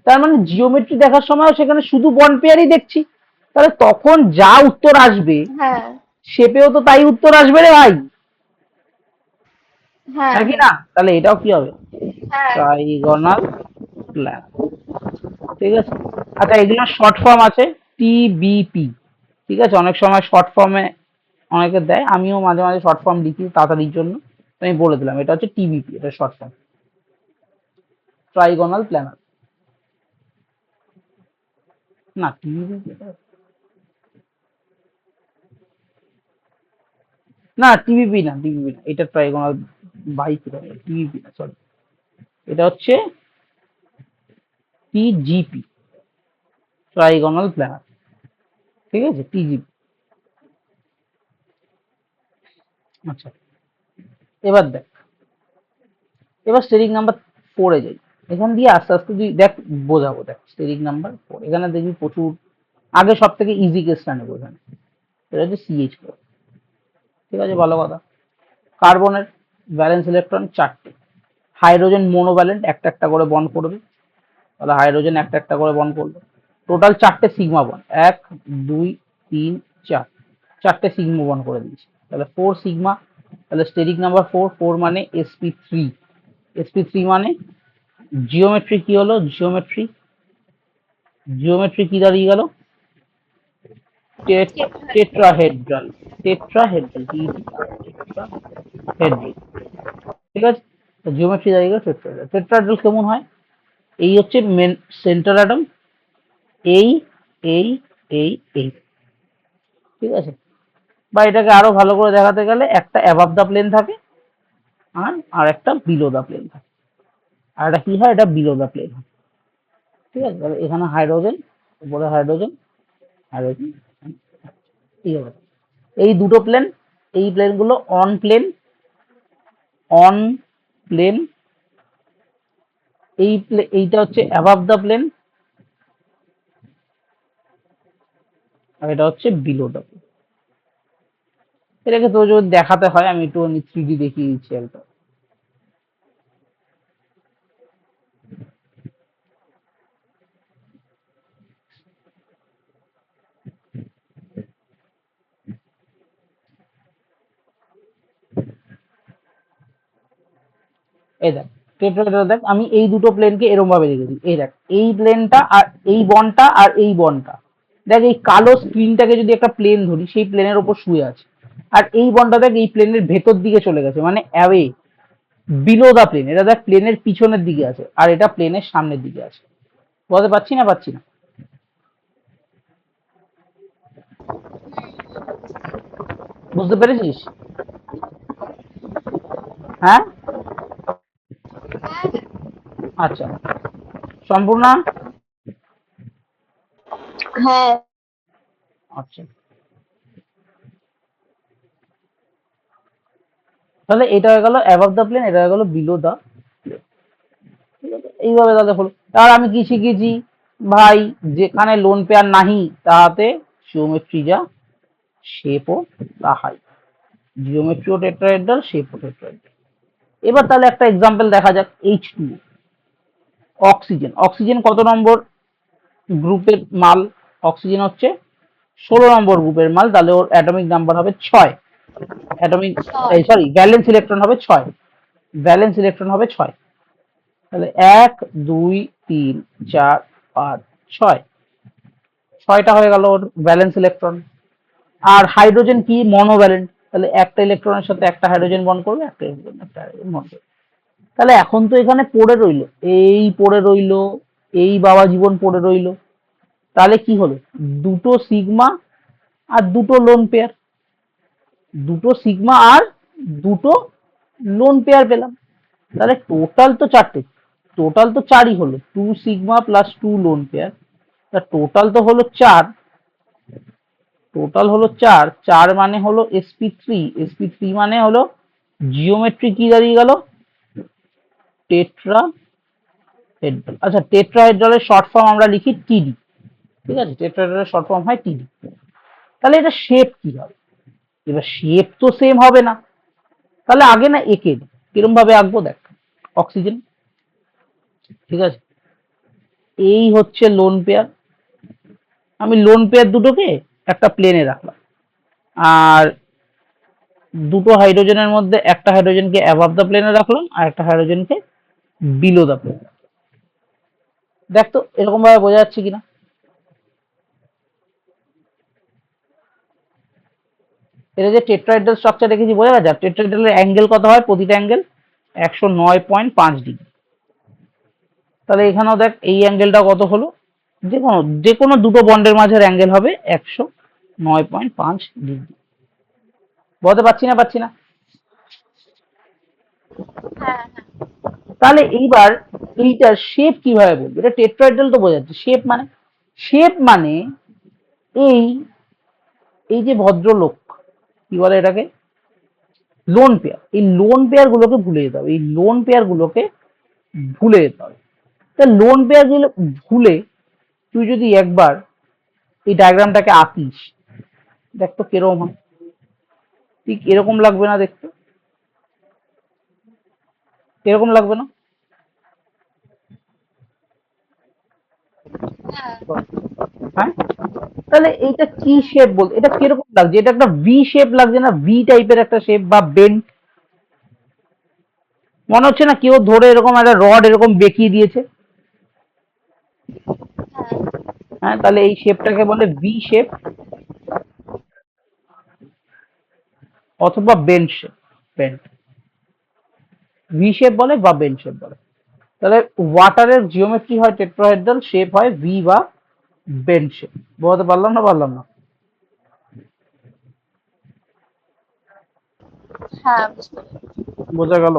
তার মানে জিওমেট্রি দেখার সময় সেখানে শুধু বন্ড পেয়ারই দেখছি। তাহলে তখন যা উত্তর আসবে হ্যাঁ, শেপেও তো তাই উত্তর আসবে রে ভাই। হ্যাঁ নাকি হ্যাঁ না? তাহলে এটাও কি হবে? হ্যাঁ। Trigonal plan. ঠিক আছে। আচ্ছা, এগুলোর শর্ট ফর্ম আছে টিবিপি। ঠিক আছে, অনেক সময় শর্ট ফর্মে অনেকে দেয়, আমিও মাঝে মাঝে শর্ট ফর্ম লিখি তাড়াতাড়ির জন্য, তো আমি বলে দিলাম এটা হচ্ছে টিবিপি, এটা শর্ট ফর্ম, ট্রাইগোনাল প্ল্যানার। না টিবিপি, না টিবিপি না, টিবিপি না, এটা ট্রাইগোনাল বাইক, টিবিপি না, সরি, এটা হচ্ছে টিজিপি, ট্রাইগোনাল প্ল্যানার। ঠিক আছে, টিজিপি। আচ্ছা, এবার দেখ, এবার স্টেরিং নাম্বার 4-এ যাই। এখান দিয়ে আস্তে আস্তে তুই দেখ, বোঝাবো। দেখ স্টেরিং নাম্বার 4, এখানে দেখবি প্রচুর, আগে সব থেকে ইজি কেসটা নেবো এখানে, সেটা হচ্ছে CH4। ঠিক আছে, ভালো কথা। কার্বনের ভ্যালেন্স ইলেকট্রন 4টে, হাইড্রোজেন মোনোভ্যালেন্ট, একটা একটা করে বন্ড করবে, তাহলে হাইড্রোজেন একটা একটা করে বন্ড করবে। টোটাল 4টে সিগমা বন্ড, 1 2 3 4, 4টে সিগমা বন্ড করে দিয়েছি, তাহলে 4 সিগমা। তাহলে স্টেরিক নাম্বার 4, 4 মানে sp3, sp3 মানে জিওমেট্রি কি হলো, জিওমেট্রি, জিওমেট্রি কি দাঁড়িয়ে গেল, টেট্রাহেড্রাল, টেট্রাহেড্রাল, টেট্রাহেড্রাল। ঠিক আছে, তো জিওমেট্রি দাঁড়িয়ে গেল টেট্রাহেড্রাল। টেট্রাহেড্রাল কেমন হয়? এই হচ্ছে মেন সেন্টার অ্যাটম, এই এই এই এই, ঠিক আছে। বা এটাকে আরো ভালো করে দেখাতে গেলে, একটা অ্যাবাভ দা প্লেন থাকে আর একটা বিলো দা প্লেন থাকে, আর এটা কি হয়, এটা বিলো দা প্লেন হয়। ঠিক আছে, তাহলে এখানে হাইড্রোজেন, উপরে হাইড্রোজেন, হাইড্রোজেন, এই হবে। এই দুটো প্লেন, এই প্লেনগুলো অন প্লেন, অন প্লেন, এইটা হচ্ছে অ্যাবাভ দা প্লেন, আর এটা হচ্ছে বিলো দা প্লেন। এটাকে তো যদি দেখাতে হয়, আমি একটু 3D দেখিয়ে দিচ্ছি একটা। এই দেখ, টেট্রাহেড্রাল দেখ, আমি এই দুটো প্লেনকে এরকম ভাবে রেখেছি। এই দেখ, এই প্লেনটা আর এই বনটা আর এই বনটা, দেখ এই কালো স্ক্রিনটাকে যদি একটা প্লেন ধরি, সেই প্লেনের ওপর শুয়ে আছে, আর এই বনটা দেখ এই প্লেনের ভেতর দিকে চলে গেছে, মানে অ্যাওয়ে, বিলো দা প্লেন। এটা দেখ প্লেনের পিছনের দিকে আছে, আর এটা প্লেনের সামনের দিকে আছে। বুঝতে পারছি না, পাচ্ছি না? বুঝতে পেরেছিস? হ্যাঁ, হ্যাঁ আচ্ছা, সম্পূর্ণ। হ্যাঁ। আচ্ছা, তাহলে এটা হয়ে গেল অ্যাবাভ দা প্লেন, এটা হয়ে গেল বিলো দা প্লেন। ঠিক আছে, এইভাবে তাহলে হলো। আর আমি কি শিখেছি ভাই, যেখানে লোন পেয়ার নাহি তাহাতে জিওমেট্রি যা, শেপও তাহাই। জিওমেট্রিও টেট্রাহেড্রাল, শেপও টেট্রাহেড্রাল। এবার তাহলে একটা এক্সাম্পল দেখা যাক, H2O, অক্সিজেন। অক্সিজেন কত নম্বর গ্রুপের মাল? অক্সিজেন হচ্ছে 16 নম্বর গ্রুপের মাল, তাহলে ওর অ্যাটমিক নাম্বার হবে 6। অ্যাটমিক, ছয়। সরি, ভ্যালেন্স ইলেকট্রন হবে 6, ভ্যালেন্স ইলেকট্রন হবে 6। তাহলে 1 2 3 4 5 6, 6টা হয়ে গেল ওর ভ্যালেন্স ইলেকট্রন। আর হাইড্রোজেন কি, মনোভ্যালেন্ট, তাহলে একটা ইলেকট্রনের সাথে একটা হাইড্রোজেন বন্ড করবে, একটা ইলেকট্রন একটা হাইড্রোজেন বন্ড করবে। তাহলে এখন তো এখানে পড়ে রইলো, এই পড়ে রইলো, এই বাবা জীবন পড়ে রইলো। তাহলে কি হলো, দুটো সিগমা আর দুটো লোন পেয়ার, দুটো সিগমা আর দুটো লোন পেয়ার পেলাম। তাহলে টোটাল তো 4টে, টোটাল তো 4ই হলো, 2 সিগমা প্লাস 2 লোন পেয়ার, তা টোটাল তো হলো 4, টোটাল হলো 4, 4 মানে হলো sp3, sp3 মানে হলো জিওমেট্রি কি দাঁড়িয়ে গেল, টেট্রাহেড্রাল। আচ্ছা, টেট্রাহেড্রালের শর্ট ফর্ম আমরা লিখি টিডি। ঠিক আছে, টেট্রাহেড্রালের শর্ট ফর্ম হয় টিডি। তাহলে এটা শেপ কি হবে? এবার শেপ তো সেম হবে না, তাহলে আগে না এঁকে দিই। কিরম ভাবে আঁকবো দেখ, অক্সিজেন, ঠিক আছে, এই হচ্ছে লোন পেয়ার, আমি লোন পেয়ার দুটোকে একটা প্লেনে রাখলাম, আর দুটো হাইড্রোজেনের মধ্যে একটা হাইড্রোজেনকে অ্যাবাভ দ্য প্লেনে রাখলাম আর একটা হাইড্রোজেনকে বিলো দ্য প্লেন। দেখ তো এরকম ভাবে বোঝা যাচ্ছে কিনা। এটা যে টেট্রাহেড্রাল স্ট্রাকচার দেখেছি বোঝা গেছে। আর টেট্রাহেড্রালের অ্যাঙ্গেল কত হয়, প্রতিটা অ্যাঙ্গেল 109.5 ডিগ্রি। তাহলে এখানেও দেখ এই অ্যাঙ্গেলটা কত হলো, যে কোনো দুটো বন্ডের মাঝের অ্যাঙ্গেল হবে 109.5 ডিগ্রি। বলতে পারছি না। হ্যাঁ হ্যাঁ। তাহলে এইবার এইটার শেপ কিভাবে বলবো, এটা টেট্রাহেড্রাল তো বোঝাচ্ছে, শেপ মানে এই এই যে ভদ্রলোক কি বলে এটাকে, লোন পেয়ার, এই লোন পেয়ার গুলোকে ভুলে যেতে হবে, এই লোন পেয়ার গুলোকে ভুলে যেতে হবে। তা লোন পেয়ার গুলো ভুলে তুই যদি একবার এই ডায়াগ্রামটাকে আঁকিস, দেখ তো কিরকম হয়, ঠিক এরকম লাগবে না দেখতে, এরকম লাগবে না? হ্যাঁ হ্যাঁ, তাহলে এইটা কি শেপ বল, এটা কিরকম লাগছে, এটা একটা ভি শেপ লাগছে না, ভি টাইপের একটা শেপ বা বেন্ড, মনে হচ্ছে না কেউ ধরে এরকম একটা রড এরকম বেঁকিয়ে দিয়েছে। হ্যাঁ। হ্যাঁ, তাহলে এই শেপটাকে বলে ভি শেপ অথবা bend shape, bend, V shape বলে বা বেন্ড শেপ বলে। তাহলে ওয়াটারের জিওমেট্রি হয় টেট্রাহেড্রাল, শেপ হয় ভি বা বেন্ড শেপ। বোঝাতে পারলাম না? হ্যাঁ বুঝতে পেরেছি। বোঝা গেল?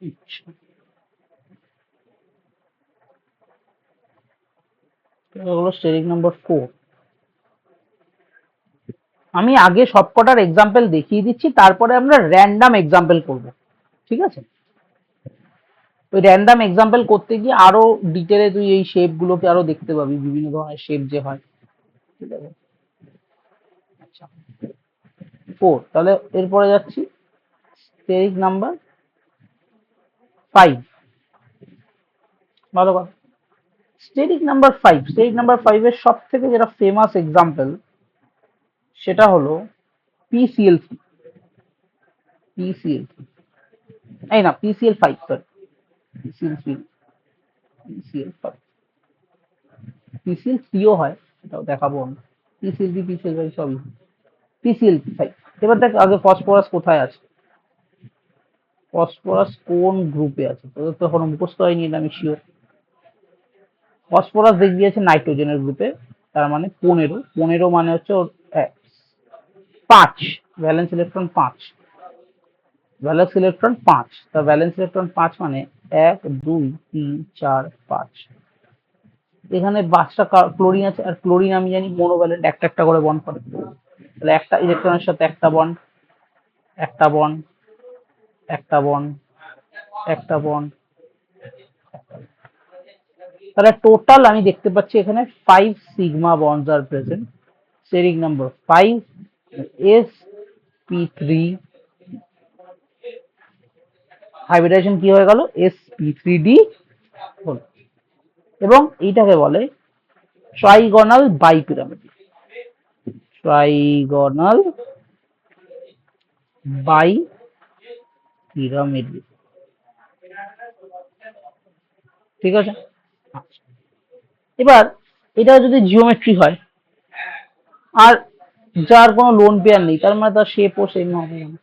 আচ্ছা, এটা হলো স্টেরিক নাম্বার 4। আমি আগে সবকটার এক্সাম্পল দেখিয়ে দিচ্ছি, তারপরে আমরা র্যান্ডাম এক্সাম্পল করব, ঠিক আছে? ওই র্যান্ডাম এক্সাম্পল করতে গিয়ে আরো ডিটেলে তুই এই শেপ গুলোকে আরো দেখতে পাবি, বিভিন্ন ধরনের শেপ যে হয়, ঠিক আছে? আচ্ছা, 4, তাহলে এরপরে যাচ্ছি স্টেরিক নাম্বার 5। ভালো কথা, স্টেরিক নাম্বার 5 এর সব থেকে যেটা ফেমাস এক্সাম্পল সেটা হলো পিসিএল3। পিসিএল3, এই না পিসিএল5, সরি, পিসিএল3, পিসিএল5, পিসিএল3ও হয়, এটাও দেখাবো আমি। পিসিএল3, পিসিএল5 সবই, পিসিএল5। এবার দেখ আগে ফসফরাস কোথায় আছে, ফসফরাস কোন গ্রুপে আছে, তোদের তো এখনো মুখস্থ হয়নি, এটা আমি শিওর। ফসফরাস দেখবি আছে নাইট্রোজেনের গ্রুপে, তার মানে 15, 15 মানে হচ্ছে ওর 5, ভ্যালেন্স ইলেকট্রন 5, ভ্যালেন্স ইলেকট্রন 5, তা ভ্যালেন্স ইলেকট্রন 5 মানে 1 2 3 4 5। এখানে 5টা ক্লোরিন আছে, আর ক্লোরিন আমি জানি মোনোভ্যালেন্ট, একটা একটা করে বন্ড করে, তাহলে একটা ইলেকট্রনের সাথে একটা বন্ড, একটা বন্ড, একটা বন্ড, একটা বন্ড, তাহলে টোটাল আমি দেখতে পাচ্ছি এখানে 5 sigma bonds are present. Steric number 5, sp3, hybridisation কি হয়ে গেল, sp3d হলো। এবং এইটাকে বলে ট্রাইগোনাল বাইপিরামিড, ট্রাইগোনাল বাইপিরামিড, ঠিক আছে? আচ্ছা, এবার এটা যদি জিওমেট্রি হয় আর যার কোনো লোন পেয়ার নেই, তার মানে তার শেপও সেম হবে না,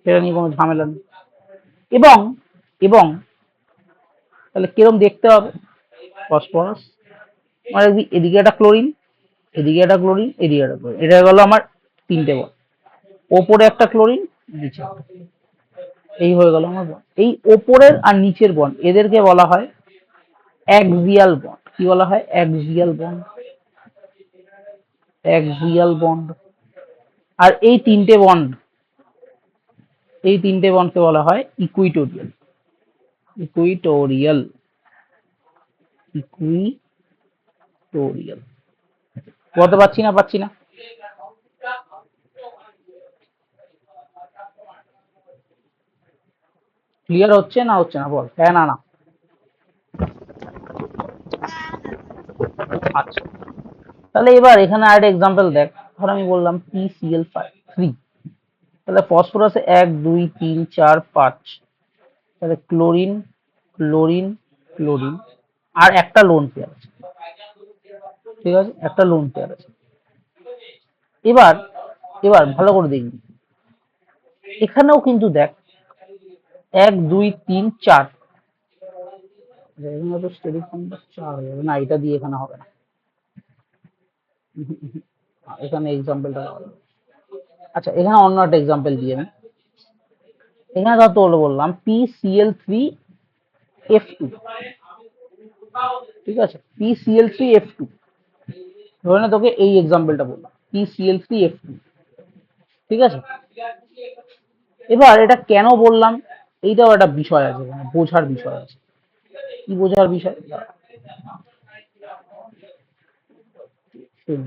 সেটা নিয়ে কোনো ঝামেলা নেই। এবং এবং তাহলে কিরম দেখতে হবে ফসফরাস, মানে দেখবি এদিকে একটা ক্লোরিন, এদিকে একটা ক্লোরিন, এদিকে একটা ক্লোরিন, এটা গেল আমার 3টে বন্ড, ওপরে একটা ক্লোরিন, নিচে একটা, এই হয়ে গেল আমার বন্ড। এই ওপরের আর নিচের বন্ড এদেরকে বলা হয় অ্যাক্সিয়াল বন্ড। কি বলা হয়, অ্যাক্সিয়াল বন্ড, অ্যাক্সিয়াল বন্ড। আর এই তিনটে বন্ডকে বলা হয় ইকুইটোরিয়াল, ইকুইটোরিয়াল, ইকুইটোরিয়াল। বলতে পারছি না? ক্লিয়ার হচ্ছে না বল, হ্যাঁ না না? আচ্ছা, তাহলে এবার এখানে আরেকটা এক্সাম্পল দেখ। ধর আমি বললাম PCl3, তাহলে ফসফরাসে 1 2 3 4 5, তাহলে ক্লোরিন ক্লোরিন ক্লোরিন, আর একটা লোন পেয়ার আছে। ঠিক আছে, একটা লোন পেয়ার আছে। এবার এবার ভালো করে দেখবি, এখানেও কিন্তু দেখ 1 2 3 4, এখানে তো স্টেরিক নাম্বার 4 হয়ে যাবে না, এটা দিয়ে এখানে হবে না। এখানে এক্সাম্পলটা, আচ্ছা এখানে অন্য একটা এক্সাম্পল দিয়ে আমি, এখানে ধর তোর বললাম PCl3F2, ঠিক আছে, PCl3F2, ধরে না তোকে এই এক্সাম্পলটা বললাম PCl3F2, ঠিক আছে। এবার এটা কেন বললাম, এইটাও একটা বিষয় আছে, মানে বোঝার বিষয় আছে। কি বোঝার বিষয়? শুন।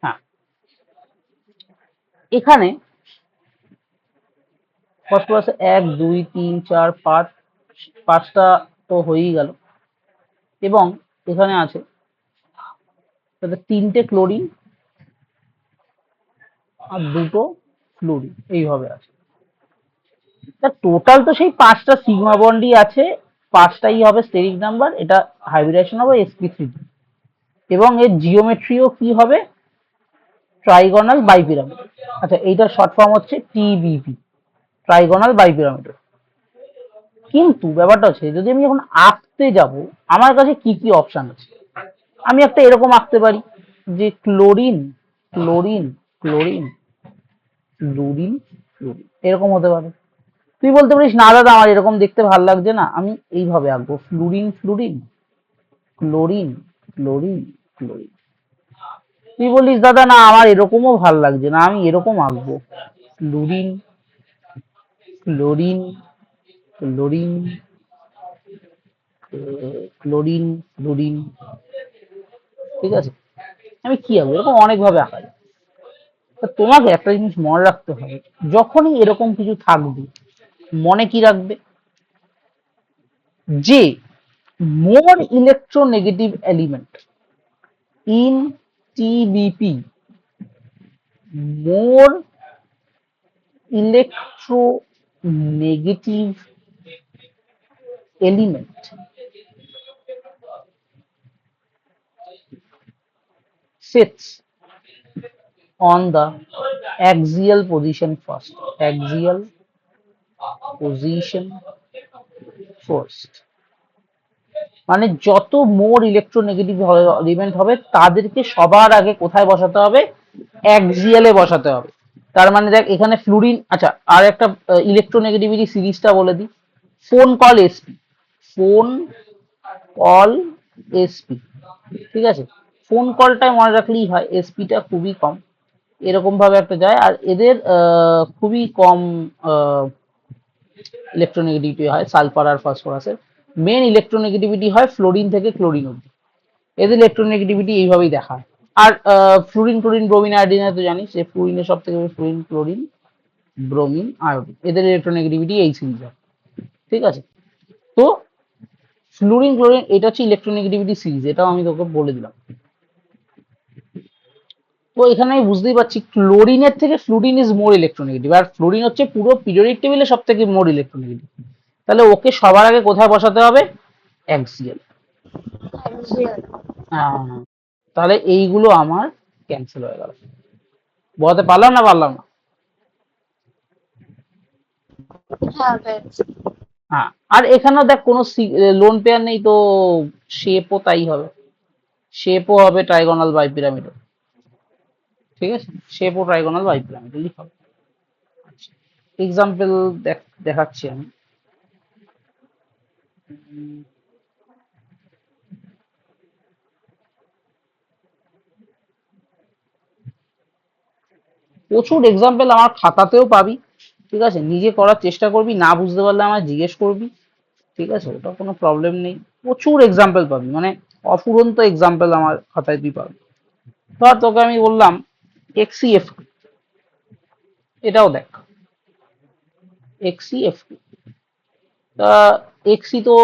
হ্যাঁ, এখানে ফসফরাসে 1 2 3 4 5, 5টা তো হয়েই গেল, এবং এখানে আছে 3টে ক্লোরিন আর 2টো ফ্লুরিন, এইভাবে আছে। তা টোটাল তো সেই 5টা সিগমা বন্ডই আছে, 5টাই হবে স্টেরিক নাম্বার, এটা হাইব্রিডেশন হবে sp3, এবং এর জিওমেট্রিও কি হবে, ট্রাইগোনাল বাইপিরামিড। আচ্ছা, এইটার শর্ট ফর্ম হচ্ছে TBP, ট্রাইগোনাল বাইপিরামিড। কিন্তু ব্যাপারটা হচ্ছে, যদি আমি যখন আঁকতে যাব, আমার কাছে কি কি অপশন আছে। আমি একটা এরকম আঁকতে পারি যে chlorine chlorine chlorine fluorine fluorine, এরকম হতে পারে। তুই বলতে পারিস না দাদা আমার এরকম দেখতে ভালো লাগছে না, আমি এইভাবে আঁকবো fluorine fluorine chlorine chlorine chlorine. তুই বলিস দাদা না আমার এরকমও ভাল লাগছে না, আমি এরকম আঁকবো fluorine chlorine chlorine chlorine fluorine, ঠিক আছে। আমি কি আঁকবো, এরকম অনেকভাবে আঁকা যায়। তা তোমাকে একটা জিনিস মনে রাখতে হবে, যখনই এরকম কিছু থাকবে, মনে কি রাখবে, যে more electronegative element in TBP, more electronegative element sits on the axial position first, axial position first, মানে যত মোর ইলেকট্রোনেগেটিভ এলিমেন্ট হবে তাদেরকে সবার আগে কোথায় বসাতে হবে, অ্যাক্সিয়ালে বসাতে হবে। তার মানে দেখ এখানে ফ্লুরিন, আচ্ছা আর একটা ইলেকট্রোনেগেটিভিটি সিরিজটা বলে দিই, phone call SP, phone call SP, ঠিক আছে। ফোন কলটাই মনে রাখলেই হয়, এসপিটা খুবই কম, এরকম ভাবে একটা যায়। আর এদের খুবই কম ইলেকট্রোনেগেটিভিটি হয় সালফার আর ফসফরাসের, মেন ইলেকট্রোনেগেটিভিটি হয় ফ্লোরিন থেকে ক্লোরিন অব্দি, এদের ইলেকট্রোনেগেটিভিটি এইভাবেই দেখা হয়। আর ফ্লুরিন ক্লোরিন ব্রোমিন আয়োডিন তো জানিস, যে ফ্লুরিনের সব থেকে ফ্লুরিন ক্লোরিন ব্রোমিন আয়োডিন, এদের ইলেকট্রোনেগেটিভিটি এই সিরিজ হয়, ঠিক আছে। তো ফ্লুরিন ক্লোরিন এটা হচ্ছে ইলেকট্রোনেগেটিভিটি সিরিজ, এটাও আমি তোকে বলে দিলাম। তো এখানে আমি বুঝতেই পারছি ক্লোরিনের থেকে ফ্লুরিন ইজ মোর ইলেকট্রোনেগেটিভ, আর ফ্লুরিন হচ্ছে পুরো পিরিয়ডিক টেবিলে সব থেকে মোর ইলেকট্রোনেগেটিভ, তাহলে ওকে সবার আগে কোথায় বসাতে হবে, অ্যাক্সিয়াল। তাহলে এইগুলো আমার ক্যান্সেল হয়ে গেল, বলতে পারলাম না পারলাম না? হ্যাঁ পেয়েছি। হ্যাঁ, আর এখানেও দেখ কোনো লোন পেয়ার নেই, তো শেপও তাই হবে, শেপও হবে ট্রাইগোনাল বাই পিরামিডাল, ঠিক আছে, শেপও ট্রাইগোনাল বাই পিরামিডালই হবে। আচ্ছা, এক্সাম্পল দেখাচ্ছি আমি। প্রচুর এক্সাম্পল আমার খাতাতেও পাবি, ঠিক আছে, নিজে করার চেষ্টা করবি, না বুঝতে পারলে আমায় জিজ্ঞেস করবি। ঠিক আছে, ওটা কোনো প্রবলেম নেই। প্রচুর এক্সাম্পল পাবি, মানে অফুরন্ত এক্সাম্পল আমার খাতায় তুই পাবি। ধর তোকে আমি বললাম এক্সিএফ, এটাও দেখ এক্সিএফ। তা এক্সি তো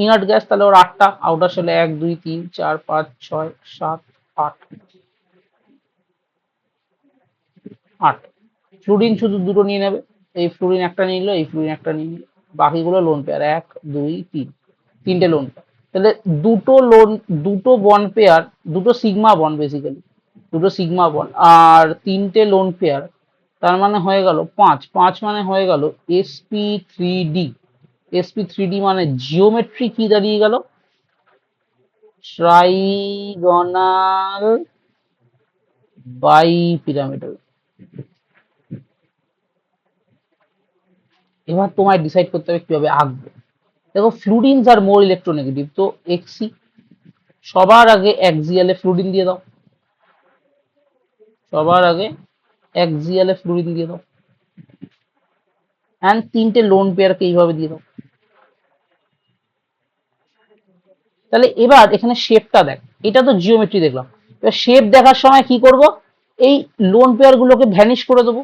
ইনার্ট গ্যাস, তাহলে ওর আটটা আউটার শেলে, 1 2 3 4 5 6 7 8, 8। ফ্লুরিন শুধু দুটো নিয়ে নেবে, এই ফ্লুরিন একটা নিয়ে নিলো, এই ফ্লুরিন একটা নিয়ে নিলো, বাকিগুলো লোন পেয়ার, 1 2 3, তিনটে লোন পেয়ার। তাহলে দুটো বন্ড পেয়ার, দুটো সিগমা বন্ড বেসিক্যালি, দুটো সিগমা বন্ড আর তিনটে লোন পেয়ার, তার মানে হয়ে গেল 5। 5 মানে হয়ে গেল sp3d। sp3d মানে জিওমেট্রি কি দাঁড়িয়ে গেল? Trigonal bipyramidal. এবার তোমায় ডিসাইড করতে হবে কিভাবে আঁকবে। দেখো ফ্লুরিনস আর মোর ইলেকট্রোনেগেটিভ, তো এক্সি সবার আগে অ্যাক্সিয়ালে ফ্লুরিন দিয়ে দাও, সবার আগে অ্যাক্সিয়ালে ফ্লুরিন দিয়ে দাও, অ্যান্ড তিনটে লোন পেয়ারকে এইভাবে দিয়ে দাও। তাহলে এবার এখানে শেপটা দেখ, এটা তো জিওমেট্রি দেখলাম, এবার শেপ দেখার সময় কি করব, এই লোন পেয়ার গুলোকে ভ্যানিশ করে দেবো।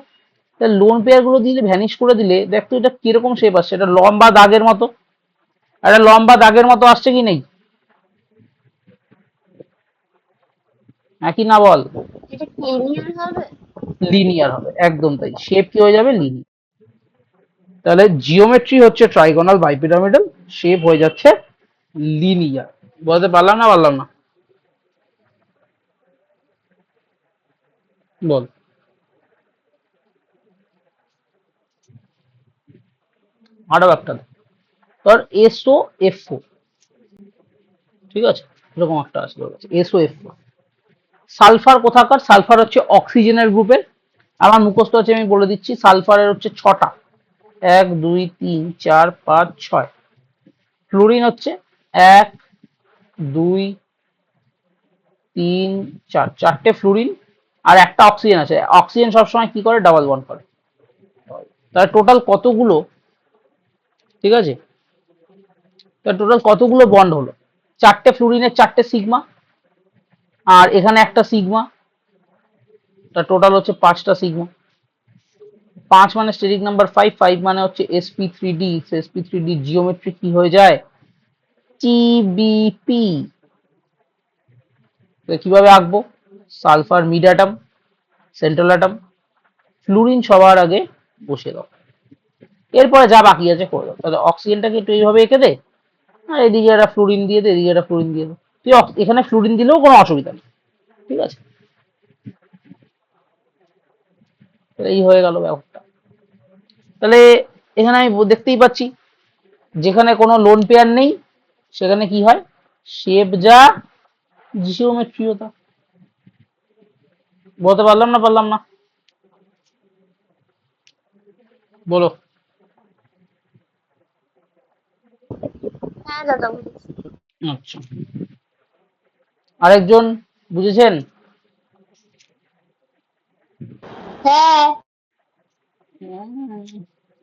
তাহলে লোন পেয়ার গুলো দিলে ভ্যানিশ করে দিলে দেখ তো এটা কিরকম শেপ আসছে, এটা লম্বা দাগের মতো, একটা লম্বা দাগের মতো আসছে কি নেই? নাকি না বল? এটা লিনিয়ার হবে। লিনিয়ার হবে, একদম তাই, শেপ কি হয়ে যাবে? লিনিয়ার। তাহলে জিওমেট্রি হচ্ছে ট্রাইগোনাল বাইপিরামিডাল, শেপ হয়ে যাচ্ছে লিনিয়ার। বলতে পারলাম না? পারলাম না? বল। আরো একটা দেখ। তোর এসও এফও, ঠিক আছে, এরকম একটা আছে তোর কাছে এসও এফও। সালফার কোথাকার? সালফার হচ্ছে অক্সিজেনের গ্রুপের। আমার মুখস্থ আছে, আমি বলে দিচ্ছি, সালফারের হচ্ছে 6টা, 1 2 3 4 5 6। ফ্লুরিন হচ্ছে 1 2 3 4, চারটে ফ্লুরিন আর একটা অক্সিজেন আছে। অক্সিজেন সবসময় কি করে? ডাবল বন্ড করে। তাহলে টোটাল কতগুলো, ঠিক আছে, তাহলে টোটাল কতগুলো বন্ড হলো? চারটে ফ্লুরিনের চারটে সিগমা, আর এখানে একটা সিগমা, তা টোটাল হচ্ছে 5টা সিগমা। 5 মানে স্টেরিক নাম্বার 5, 5 মানে হচ্ছে sp3d। sp3d জিওমেট্রি কি হয়ে যায়? টিবিপি। কিভাবে আঁকবো? Sulphur mid atom, central atom, fluorine সবার আগে বসিয়ে দাও, এরপরে যা বাকি আছে করে দাও। তাহলে অক্সিজেনটাকে একটু এইভাবে এঁকে দে, আর এদিকে একটা ফ্লুরিন দিয়ে দে, এদিকে একটা ফ্লুরিন দিয়ে দে। তুই এখানে ফ্লুরিন দিলেও কোনো অসুবিধা নেই, ঠিক আছে। এই হয়ে গেল ব্যাপারটা। তাহলে এখানে আমি দেখতেই পাচ্ছি, যেখানে কোনো লোন পেয়ার নেই সেখানে কি হয়? শেপ যা, জিওমেট্রিও তা। বলতে পারলাম না? পারলাম না? বলো। হ্যাঁ দাদা বুঝেছি। আচ্ছা, আরেকজন বুঝেছেন? হ্যাঁ।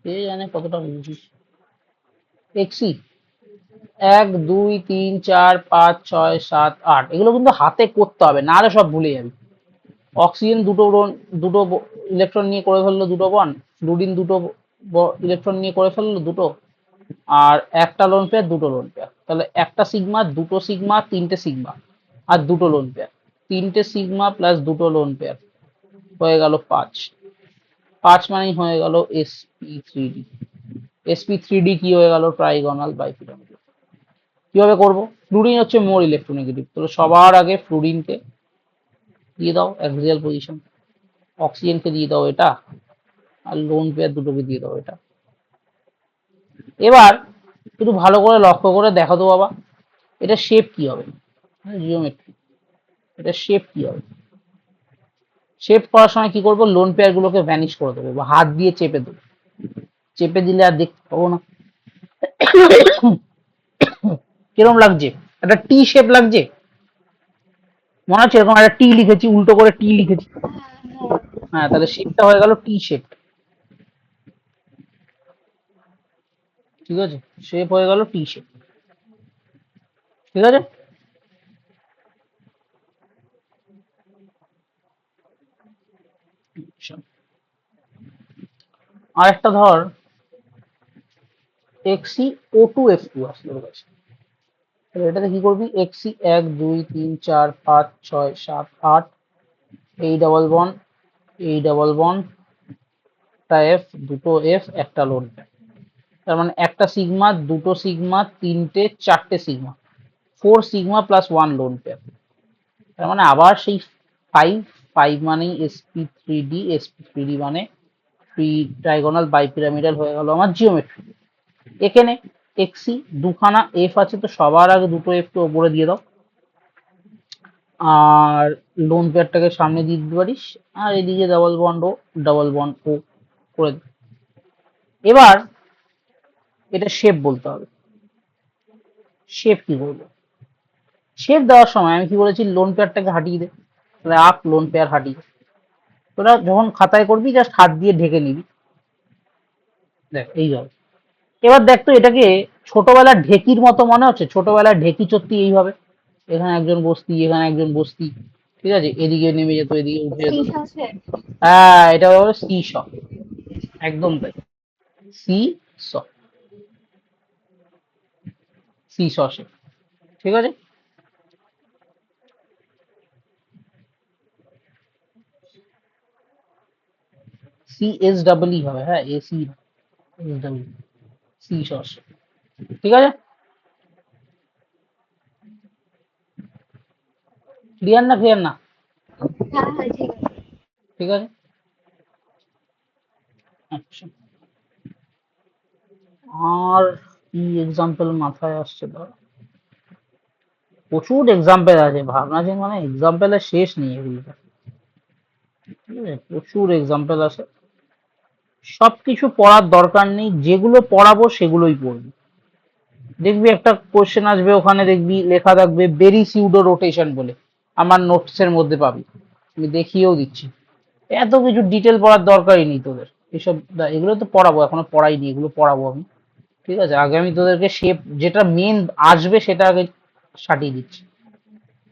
কে জানে কতটা বুঝেছিস। এক্সি 1 2 3 4 5 6 7 8, এগুলো কিন্তু হাতে করতে হবে, না হলে সব ভুলে যাবি। অক্সিজেন দুটো ইলেকট্রন নিয়ে করে ফেললো দুটো বন্ড, ফ্লুরিন দুটো ইলেকট্রন নিয়ে করে ফেললো দুটো, আর একটা লোন পেয়ার, দুটো লোন পেয়ার। তাহলে একটা সিগমা, দুটো সিগমা, তিনটে সিগমা আর দুটো লোন পেয়ার, তিনটে সিগমা প্লাস দুটো লোন পেয়ার, হয়ে গেল 5। 5 মানেই হয়ে গেল sp3d। sp3d কি হয়ে গেল? ট্রাইগোনাল বাইপিরামিডাল। কিভাবে করব? ফ্লুরিন হচ্ছে মোর ইলেকট্রোনেগেটিভ, তাহলে সবার আগে ফ্লুরিনকে দিয়ে দাও অ্যাক্সিয়াল পজিশন, অক্সিজেনকে দিয়ে দাও এটা, আর লোন পেয়ার দুটোকে দিয়ে দাও এটা। এবার একটু ভালো করে লক্ষ্য করে দেখো তো বাবা, এটা শেপ কি হবে? জিওমেট্রি, এটা শেপ কি হবে? শেপ করার সময় কি করব? লোন পেয়ার গুলোকে ভ্যানিশ করে দেবো বা হাত দিয়ে চেপে দেবো, চেপে দিলে আর দেখতে পাবো না। কিরম লাগছে? একটা টি শেপ লাগছে, মনে হচ্ছে এরকম একটা টি লিখেছি, উল্টো করে টি লিখেছি। হ্যাঁ হ্যাঁ। হ্যাঁ, তাহলে শেপটা হয়ে গেল টি শেপ। ঠিক আছে, শেপ হয়ে গেল টি শেপ। ঠিক আছে, আচ্ছা। আর একটা ধর এক্সি ও টু এফ টু আসলো ওর কাছে, তাহলে এটাতে কি করবি, এক্সি 1 2 3 4 5 6 7 8, এই ডবল বন্ড, এই ডবল বন্ড, একটা এফ, দুটো এফ, একটা লোন। তার মানে একটা সিগমা, দুটো সিগমা, তিনটে, চারটে sigma, 4 sigma plus 1 lone pair. তার মানে আবার সেই 5, 5 মানেই sp3d, sp3d মানে থ্রি ট্রাইগোনাল বাইপিরামিডাল হয়ে গেল আমার জিওমেট্রি। এখানে এক্সি দুখানা এফ আছে, তো সবার আগে দুটো এফ কে ওপরে দিয়ে দাও, আর লোন পেয়ারটাকে সামনে দিয়ে দিতে পারিস, আর এদিকে ডাবল বন্ড ও, ডাবল বন্ড ও করে দে। এবার এটা শেপ বলতে হবে, শেপ কি বলবো, শেপ দেওয়ার সময় আমি কি বলেছি, লোন পেয়ারটাকে হাঁটিয়ে দে, তাহলে আপ লোন পেয়ার হাঁটিয়ে, তোরা যখন খাতায় করবি জাস্ট হাত দিয়ে ঢেকে নিবি, দেখ এইভাবে। এবার দেখ তো এটাকে ছোটবেলার ঢেকির মতো মনে হচ্ছে, ছোটবেলার ঢেকি চড়তি এইভাবে, এখানে একজন বসতি, এখানে একজন বসতি, ঠিক আছে, এদিকে নেমে যেত, এদিকে উঠে যেত। শীষ আছে। হ্যাঁ, এটা হলো সি শ, একদম তাই, seesaw, seesaw shape, ঠিক আছে। সি এস ডাবল ই হবে, হ্যাঁ এ C S double, seesaw shape, ঠিক আছে, ক্লিয়ার না, ক্লিয়ার না, হ্যাঁ হ্যাঁ ঠিক আছে। ঠিক আছে, আচ্ছা। আর কি এক্সাম্পল মাথায় আসছে, ধর প্রচুর এক্সাম্পল আছে, ভাবনা যে মানে এক্সাম্পলের শেষ নেই এগুলোতে, ঠিক আছে? প্রচুর এক্সাম্পল আছে, সবকিছু পড়ার দরকার নেই, যেগুলো পড়াবো সেগুলোই পড়বি। দেখবি একটা কোশ্চেন আসবে, ওখানে দেখবি লেখা থাকবে বেরি সিউডো রোটেশন বলে, আমার নোটস এর মধ্যে পাবি, আমি দেখিয়েও দিচ্ছি। এত কিছু ডিটেল পড়ার দরকারই নেই তোদের, এসব এগুলো তো পড়াবো, এখনো পড়াইনি, এগুলো পড়াবো আমি, ঠিক আছে। আগে আমি তোদেরকে শেপ যেটা মেন আসবে সেটা আগে সাটিয়ে দিচ্ছি,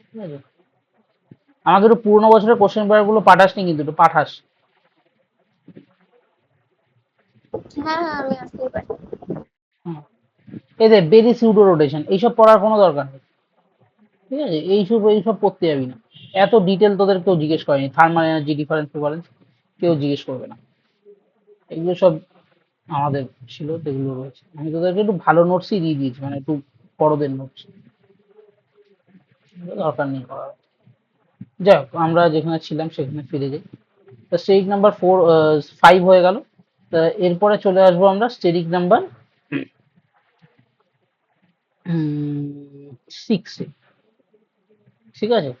ঠিক আছে। আমাকে একটু পুরোনো বছরের কোশ্চেন পেপার গুলো পাঠাসনি, কিন্তু একটু পাঠাস। হ্যাঁ হ্যাঁ আমি আসতেই পারি। হুম। এদের বেরি সিউডো রোটেশন এইসব পড়ার কোনো দরকার নেই, ঠিক আছে, এইসব এইসব পড়তে যাবি না, এত ডিটেল তোদের কেউ জিজ্ঞেস করেনি, থার্মাল এনার্জি ডিফারেন্স প্রিফারেন্স কেউ জিজ্ঞেস করবে না, এগুলো সব আমাদের ছিল, যেগুলো রয়েছে আমি তোদেরকে একটু ভালো নোটসই দিয়ে দিয়েছি, মানে একটু বড়দের নোটস, দরকার নেই করার। যাই হোক, আমরা যেখানে ছিলাম সেখানে ফিরে যাই। তো স্টেরিক নাম্বার 5 হয়ে গেল, তা এরপরে চলে আসবো আমরা স্টেরিক নাম্বার 6-এ, ঠিক আছে।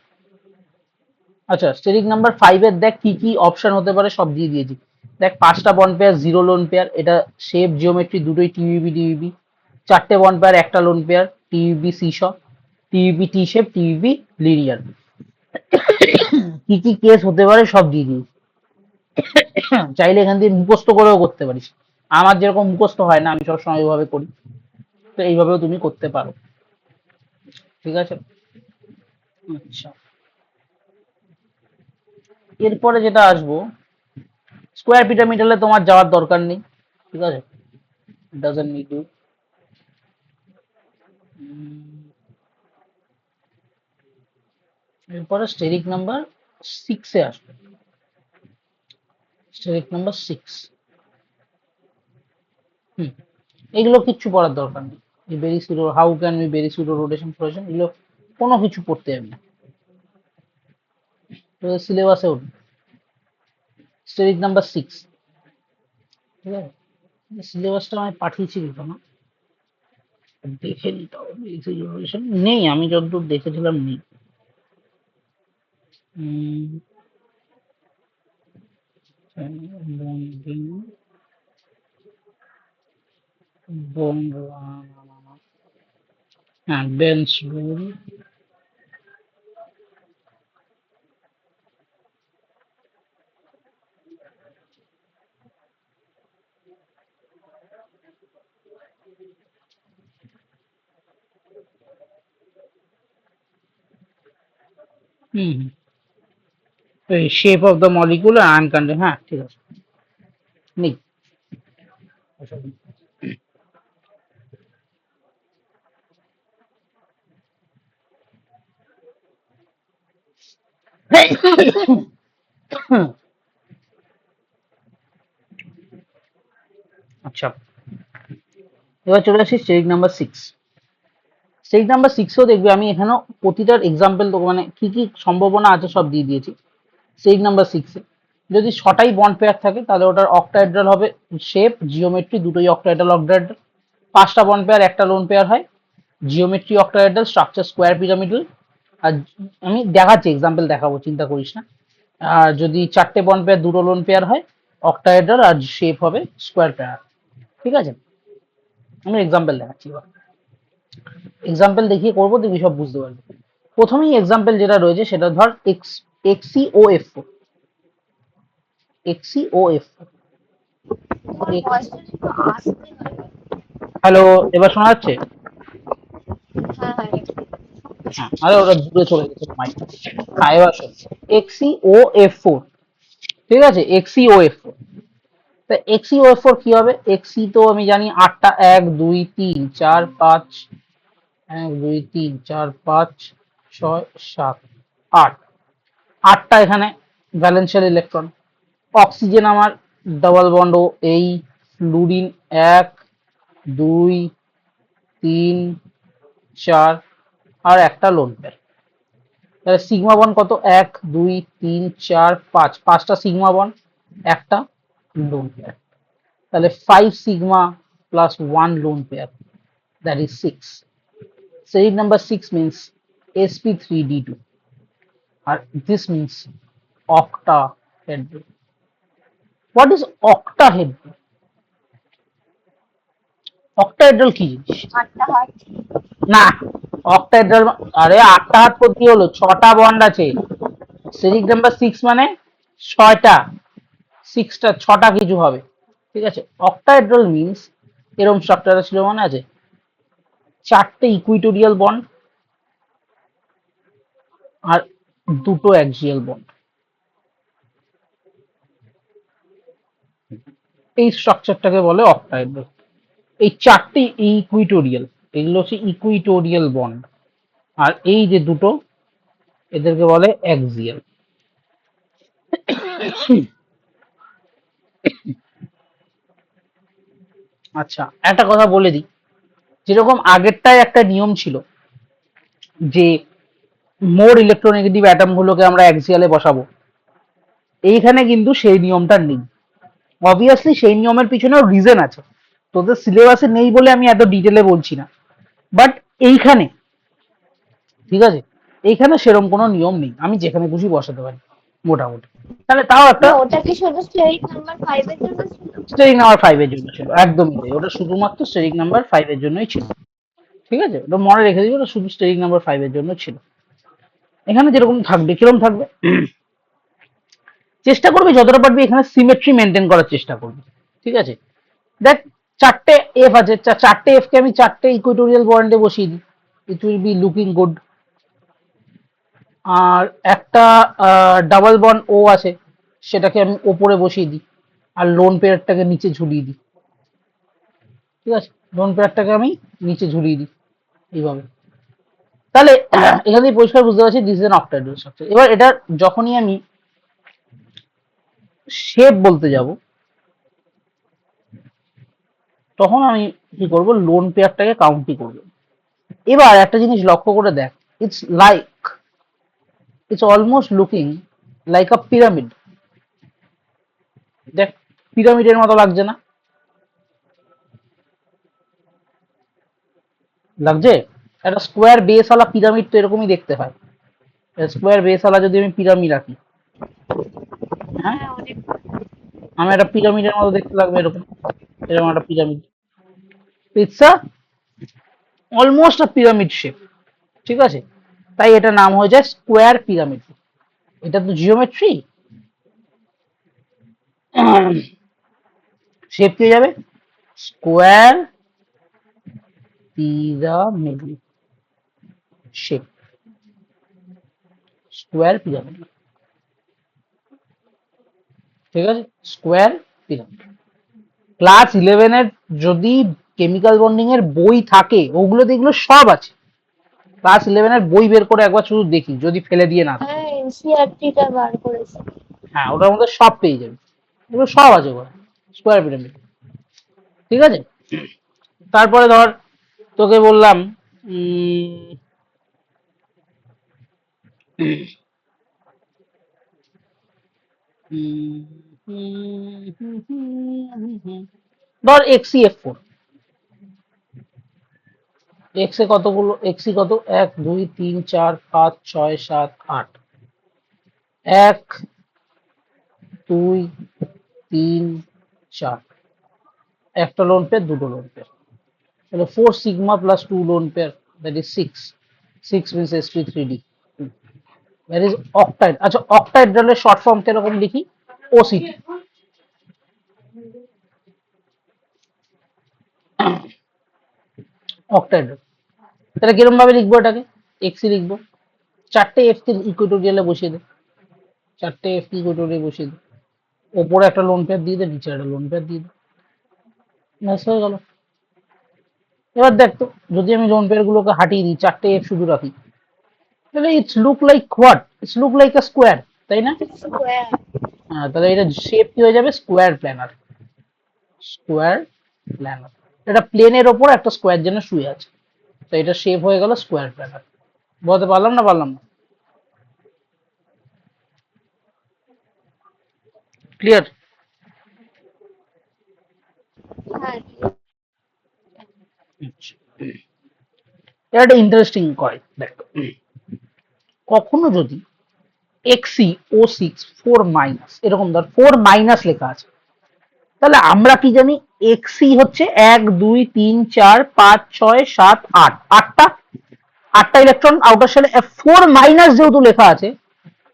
আচ্ছা, স্টেরিক নাম্বার 5-এর দেখ কি কি অপশন হতে পারে সব দিয়ে দিয়েছি। দেখ, 5টা বন্ড পেয়ার, 0 লোন পেয়ার, এটা শেপ জিওমেট্রি দুটোই টিইউবি ডিইউবি। 4টে বন্ড পেয়ার, একটা লোন পেয়ার, টিইউবি সি শ, টিইউবি টি শেপ, টিইউবি লিনিয়ার। কি কি কেস হতে পারে সব দিয়ে দিয়েছি। চাইলে এখান দিয়ে মুখস্থ করেও করতে পারিস, আমার যেরকম মুখস্থ হয় না, আমি সবসময় এইভাবে করি, তো এইভাবেও তুমি করতে পারো, ঠিক আছে। আচ্ছা, এরপরে যেটা আসবো, স্কোয়ার পিরামিডালে তোমার যাওয়ার দরকার নেই, ঠিক আছে, ডাজন্ট নিড ইউ। এরপরে স্টেরিক নাম্বার 6-এ আসবে, স্টেরিক নাম্বার 6। হুম, এগুলো কিচ্ছু পড়ার দরকার নেই, এই Berry pseudo, how can be Berry pseudo rotation ফ্লোরেশন, এগুলো কোনো কিছু পড়তে যাবে না, তো সিলেবাসে উঠবে স্টেরিক নাম্বার 6, ঠিক আছে। সিলেবাসটা আমি পাঠিয়েছি না, দেখে নিতে হবে, বেরি সুডো রোটেশন নেই, আমি যতদূর দেখেছিলাম নেই। বন্ড, হ্যাঁ বেঞ্চ রুল, হুম, শেপ অফ দ্য মলিকুল আর আনকন্ডিশন, হ্যাঁ ঠিক আছে, নেই। আচ্ছা, এবার চলে আসি স্টেজ নাম্বার 6। স্টেজ নাম্বার 6ও দেখবে আমি এখানেও প্রতিটার এক্সাম্পল তো মানে কি কি সম্ভাবনা আছে সব দিয়ে দিয়েছি। স্টেজ নাম্বার 6-এ যদি 6টাই বন্ড পেয়ার থাকে তাহলে ওটার অক্টাহেড্রাল হবে, শেপ জিওমেট্রি দুটোই অক্টাহেড্রাল অক্টাহেড্রাল। 5টা বন্ড পেয়ার একটা লোন পেয়ার হয়, geometry octahedral, structure square pyramidal. আর আমি দেখাচ্ছি, এক্সাম্পল দেখাবো, চিন্তা করিস না। আর যদি 4টে বন্ড পেয়ার দুটো লোন পেয়ার হয়, অক্টাহেড্রাল, আর শেপ হবে স্কোয়ার পেয়ার। ঠিক আছে, আমি এক্সাম্পল দেখাচ্ছি। এক্সাম্পল দেখিয়ে করবো, তুমি সব বুঝতে পারবে। প্রথমেই এক্সাম্পল যেটা রয়েছে সেটা ধর এক্সিওএফ4। এক্সিওএফ4, তোমার ভয়েসটা একটু আসতে হয়। হ্যালো, এবার শোনা যাচ্ছে? হ্যাঁ হ্যাঁ হ্যাঁ, আরে ওটা দূরে চলে গেছে মাইকটা। হ্যাঁ, এবার শোন। এক্সিওএফ4, ঠিক আছে, এক্সিওএফ4। তা এক্সিওএফ4 কি হবে? এক্সি তো আমি জানি 8টা, 1 2 3 4 5, 1 2 3 4 5 6 7 8, 8টা এখানে ভ্যালেন্সিয়াল ইলেকট্রন। অক্সিজেন আমার ডাবল বন্ড ও, এই ফ্লুরিন 1 2 3 4, আর একটা লোন পেয়ার। তাহলে সিগমা বন্ড কত? 1 2 3 4 5, 5টা সিগমা বন্ড, একটা লোন পেয়ার। তাহলে 5 sigma plus 1 lone pair, that is 6. Series number 6 means sp3d2, আর this means octahedral. What is octahedral? Octahedral কি জিনিস? 8টা হাত। না, অক্টাহেড্রাল, আরে 8টা হাত করতে হলো, 6টা বন্ড আছে। সিরিজ নাম্বার 6 মানে 6টা, 6টা 6টা কিছু হবে। ঠিক আছে, অক্টাহেড্রাল মিন্স এরকম স্ট্রাকচার ছিল, মনে আছে? 4টে ইকুইটোরিয়াল বন্ড আর দুটো অ্যাক্সিয়াল বন্ড, এই স্ট্রাকচারটাকে বলে অক্টাহেড্রাল। এই 4টে ইকুইটোরিয়াল, এগুলো হচ্ছে ইকুইটোরিয়াল বন্ড, আর এই যে দুটো এদেরকে বলে অ্যাক্সিয়াল। আচ্ছা, একটা কথা বলে দিই, যেরকম আগেরটায় একটা নিয়ম ছিল যে মোর ইলেকট্রোনেগেটিভ অ্যাটম গুলোকে আমরা অ্যাক্সিয়ালে বসাবো, এইখানে কিন্তু সেই নিয়মটা নেই। অবভিয়াসলি সেই নিয়মের পিছনেও রিজন আছে, তোদের সিলেবাসে নেই বলে আমি এত ডিটেলে বলছি না, বাট এইখানে, ঠিক আছে, এইখানে সেরকম কোনো নিয়ম নেই, আমি যেখানে খুশি বসাতে পারি মোটামুটি। তাহলে তাও একটা, মানে ওটা কি শুধু স্টেরিক নাম্বার 5 এর জন্য ছিল? স্টেরিক নাম্বার 5-এর জন্য ছিল, একদমই তাই, ওটা শুধুমাত্র স্টেরিক নাম্বার 5-এর জন্যই ছিল। ঠিক আছে, ওটা মনে রেখে দিবি, ওটা শুধু স্টেরিক নাম্বার 5-এর জন্য ছিল। এখানে যেরকম থাকবে কিরকম থাকবে, চেষ্টা করবি যতটা পারবি এখানে সিমেট্রি মেনটেন করার চেষ্টা করবি। ঠিক আছে, দেখ 4টে এফ আছে, 4টে এফ কে আমি 4টে ইকুইটোরিয়াল বন্ডে বসিয়ে দিই, it will be looking good. আর একটা ডাবল বন্ড ও আছে, সেটাকে আমি ওপরে বসিয়ে দিই, আর লোন পেয়ারটাকে নিচে ঝুলিয়ে দিই। ঠিক আছে, লোন পেয়ারটাকে আমি নিচে ঝুলিয়ে দিই এইভাবে। তাহলে এখানে পরিষ্কার বুঝতে পারছি this is an octahedral structure. এবার এটা যখনই আমি শেপ বলতে যাব, তখন আমি কি করব, লোন পেয়ারটাকে কাউন্টই করব। এবার একটা জিনিস লক্ষ্য করে দেখ, it's like, it's almost looking like a pyramid. দেখ, পিরামিডের মতো লাগছে না? লাগছে। একটা স্কোয়ার বেসওয়ালা পিরামিড তো এরকমই দেখতে হয়। স্কোয়ার বেসওয়ালা যদি আমি পিরামিড রাখি, হ্যাঁ, হ্যাঁ অনেক। আমি একটা পিরামিডের মতো দেখতে লাগবে, এরকম, এরকম একটা pyramid. It's a almost a pyramid shape. ঠিক আছে, তাই এটা নাম হয়ে যায় স্কোয়ার পিরামিড। এটা তো জিওমেট্রি, শেপ কি হয়ে যাবে? Square pyramid shape. Square pyramid, ঠিক আছে, স্কোয়ার পিরামিড। ক্লাস 11 এর যদি কেমিক্যাল বন্ডিং এর বই থাকে, ওগুলো এগুলো সব আছে। ক্লাস 11 এর বই বের করে একবার শুধু দেখি, যদি ফেলে দিয়ে না থাকে। হ্যাঁ এনসিইআরটি-টা বার করেছে। হ্যাঁ, ওটার মধ্যে সব পেয়ে যাবে, এগুলো সব আছে ওখানে, স্কোয়ার পিরামিড, ঠিক আছে। তারপরে ধর তোকে বললাম ধর এক্সিএফ4, এক্স এ কতগুলো, এক্সি কত, 1 2 3 4 5 6 7 8, 1 2 3 4, একটা লোন পেয়ার, দুটো লোন পেয়ার, তাহলে 4 sigma + 2 lone pair, that is 6, 6 means sp3d, that is octide। আচ্ছা, octahedral শর্ট ফর্ম কিরকম লিখি, ওসিটি, octahedral। তাহলে কিরকম ভাবে লিখবো এটাকে, এক্সি লিখবো, 4টে এফ কে ইকুইটোরিয়ালে বসিয়ে দে, 4টে এফ কে ইকুইটোরিয়ালে বসিয়ে দে, ওপরে একটা লোন পেয়ার দিয়ে দে, নিচে একটা লোন পেয়ার দিয়ে দে, ব্যাস হয়ে গেল। এবার দেখ তো, যদি আমি লোন পেয়ার গুলোকে হাঁটিয়ে দিই, 4টে এফ শুধু রাখি, তাহলে it's look like what, it's look like a square, তাই না? স্কোয়ার। হ্যাঁ, তাহলে এটা শেপ কি হয়ে যাবে, স্কোয়ার প্ল্যানার, স্কোয়ার প্ল্যানার। এটা প্লেনের ওপর একটা স্কোয়ার যেন শুয়ে আছে, তো এটা শেপ হয়ে গেল স্কোয়ার প্ল্যানার। বলতে পারলাম না, পারলাম না? ক্লিয়ার? হ্যাঁ এটা একটা ইন্টারেস্টিং কয়, দেখ, কখনো যদি XeO6 4 এরকম ধর 4 লেখা আছে, তাহলে আমরা কি জানি, এক্সি হচ্ছে 1 2 3 4 5 6 7 8, আটটা ইলেকট্রন আউটার শেলে, 4 যেহেতু লেখা আছে,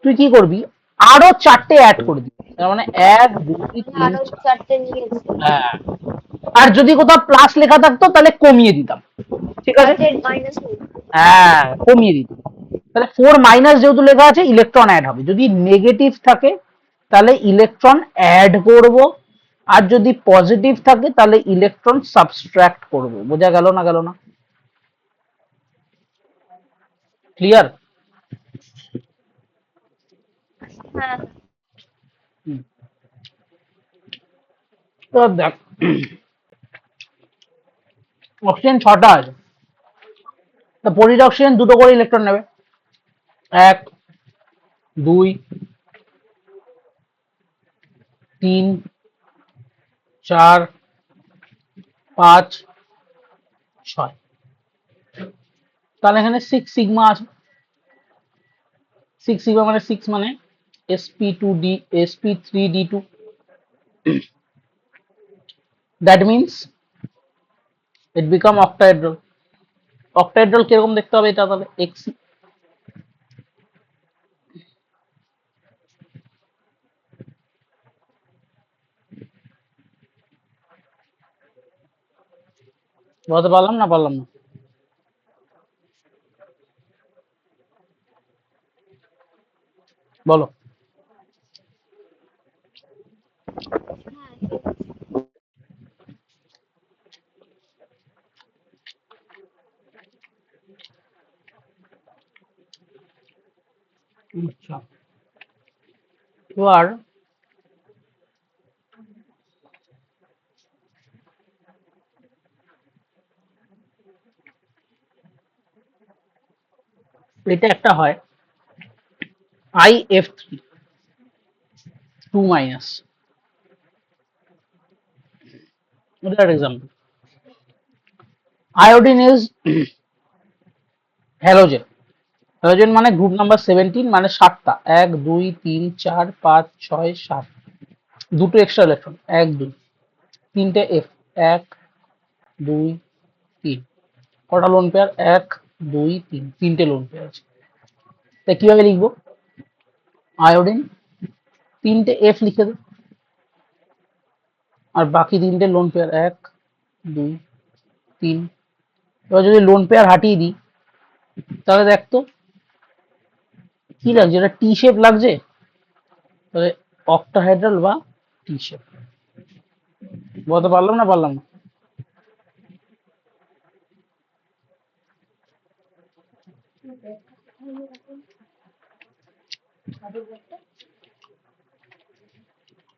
তুই কি করবি, আরো 4টে অ্যাড করে দিবি, তার মানে 1 2 3 আরো 4। 4টে নিয়েছি। হ্যাঁ, আর যদি কোথাও প্লাস লেখা থাকতো তাহলে কমিয়ে দিতাম, ঠিক আছে, মাইনাস। হ্যাঁ কমিয়ে দিতাম। তাহলে 4 যেহেতু লেখা আছে, ইলেকট্রন অ্যাড হবে, যদি নেগেটিভ থাকে তাহলে ইলেকট্রন অ্যাড করব, আর যদি পজিটিভ থাকে তাহলে ইলেকট্রন সাবস্ট্রাক্ট করব। বোঝা গেল না, গেল না? ক্লিয়ার? হ্যাঁ তো দেখ, অক্সিজেন 6টা আছে, তা পরিড অক্সিজেন দুটো করে ইলেকট্রন নেবে, 1 2 3 4 5 6, তাহলে এখানে 6 সিগমা আছে, 6 সিগমা মানে 6 মানে sp2d sp3d2, that means it become octahedral. Octahedral কিরকম দেখতে হবে এটা, তাহলে এক্সি, বলতে পারলাম না, পারলাম না? বলো। আচ্ছা, এবার এটা একটা হয় IF3 2 এটা example. Iodine is halogen, halogen মানে গ্রুপ নাম্বার 17, মানে 7টা, 1 2 3 4 5 6 7, দুটো এক্সট্রা ইলেকট্রন, 1 2, 3টে এফ, 1 2 3, কটা লোন পেয়ার, 1 2 3, 3টে লোন পেয়ার আছে। তাই কিভাবে লিখবো, আয়োডিন 3টে এফ লিখে দে, আর বাকি 3টে লোন পেয়ার, 1 2 3। এবার যদি লোন পেয়ার হাটিয়ে দিই, তাহলে দেখ তো, কি লাগছে, এটা টি শেপ লাগছে, তাহলে অক্টাহাইড্রাল বা টি শেপ। বলতে পারলাম না?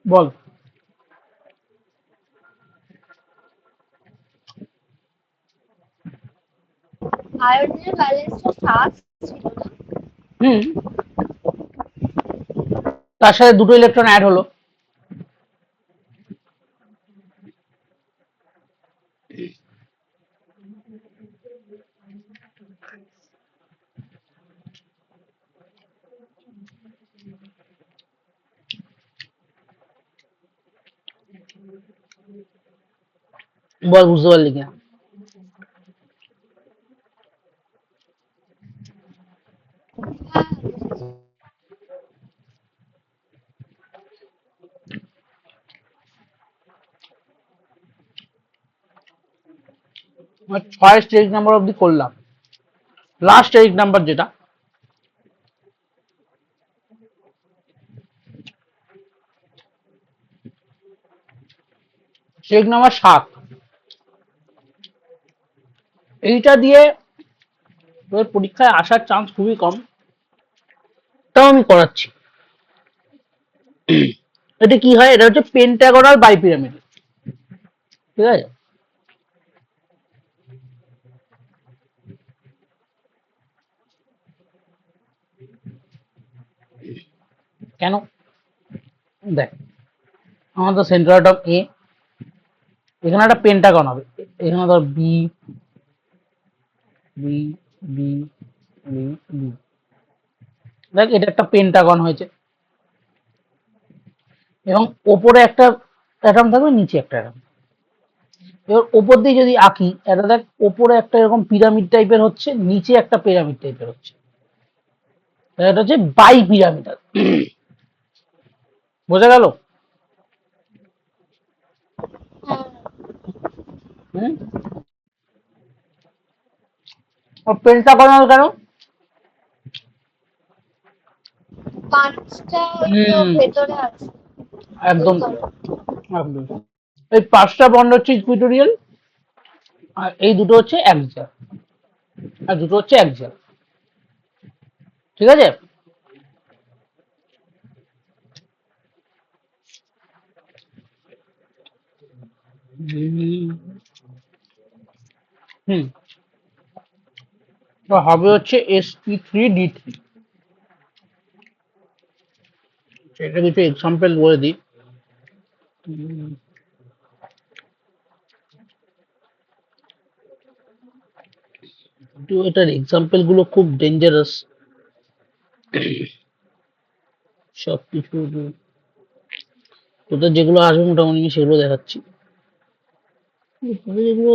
বল। আয়োডিনের ব্যালেন্সটা 7 ছিল না? হুম, তার সাথে দুটো ইলেকট্রন অ্যাড হলো। বল বুঝতে পারলি কিনা? হ্যাঁ, বুঝেছি। আমরা 6 স্টেজ নাম্বার অবধি করলাম। লাস্ট স্টেজ নাম্বার যেটা, স্টেজ নাম্বার 7, এইটা দিয়ে তোর পরীক্ষায় আসার চান্স খুবই কম, তাও আমি করাচ্ছি। এটা কি হয়, এটা হচ্ছে পেন্টাগোনাল বাইপিরামিড, ঠিক আছে? কেন? দেখ, আমাদের সেন্টার অফ এ, এখানে একটা পেন্টাগন হবে, এখানে ধর B B B B B, দেখ এটা একটা পেন্টাগন হয়েছে, এবং ওপরে একটা অ্যাটম থাকবে, নিচে একটা অ্যাটম। এবার ওপর দিয়ে যদি আঁকি, এটা দেখ ওপরে একটা এরকম পিরামিড টাইপের হচ্ছে, নিচে একটা পিরামিড টাইপের হচ্ছে, এটা হচ্ছে বাই পিরামিডাল। বোঝা গেল? হ্যাঁ, হুম, পেন্টাগনাল কেন? 5টা ওই তো হুম, ভেতরে আছে ওই একদম ঘরে। একদম। এই 5টা বন্ড হচ্ছে ইকুইটোরিয়াল, আর এই দুটো হচ্ছে অ্যাক্সিয়াল, আর দুটো হচ্ছে অ্যাক্সিয়াল, ঠিক আছে? হুম, তো হবে হচ্ছে sp3d3। এটা কিছু এক্সাম্পল বলে দিই। উম, তো এটার এক্সাম্পল গুলো খুব ডেঞ্জারাস, সবকিছু তোদের যেগুলো আসবে মোটামুটি আমি সেগুলো দেখাচ্ছি, তোদের যেগুলো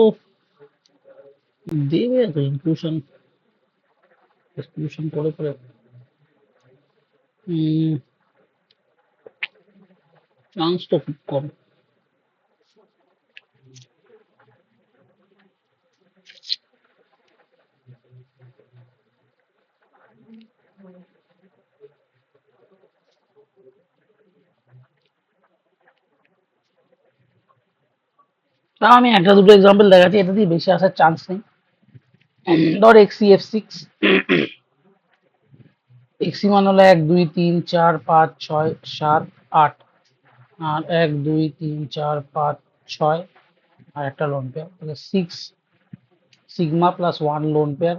দেবে তো ইনক্লুশন এক্সক্লুশন করে করে চান্স তো খুব কম। তাও আমি একটা দুটো এক্সাম্পল দেখাচ্ছি, এটা দিয়ে বেশি আসার চান্স নেই। ধর এক্সি F6, এক্সি মান হলো 1 2 3 4 5 6 7 8, আর 1 2 3 4 5 6, আর একটা লোন পেয়ার, তাহলে 6 সিগমা প্লাস 1 লোন পেয়ার,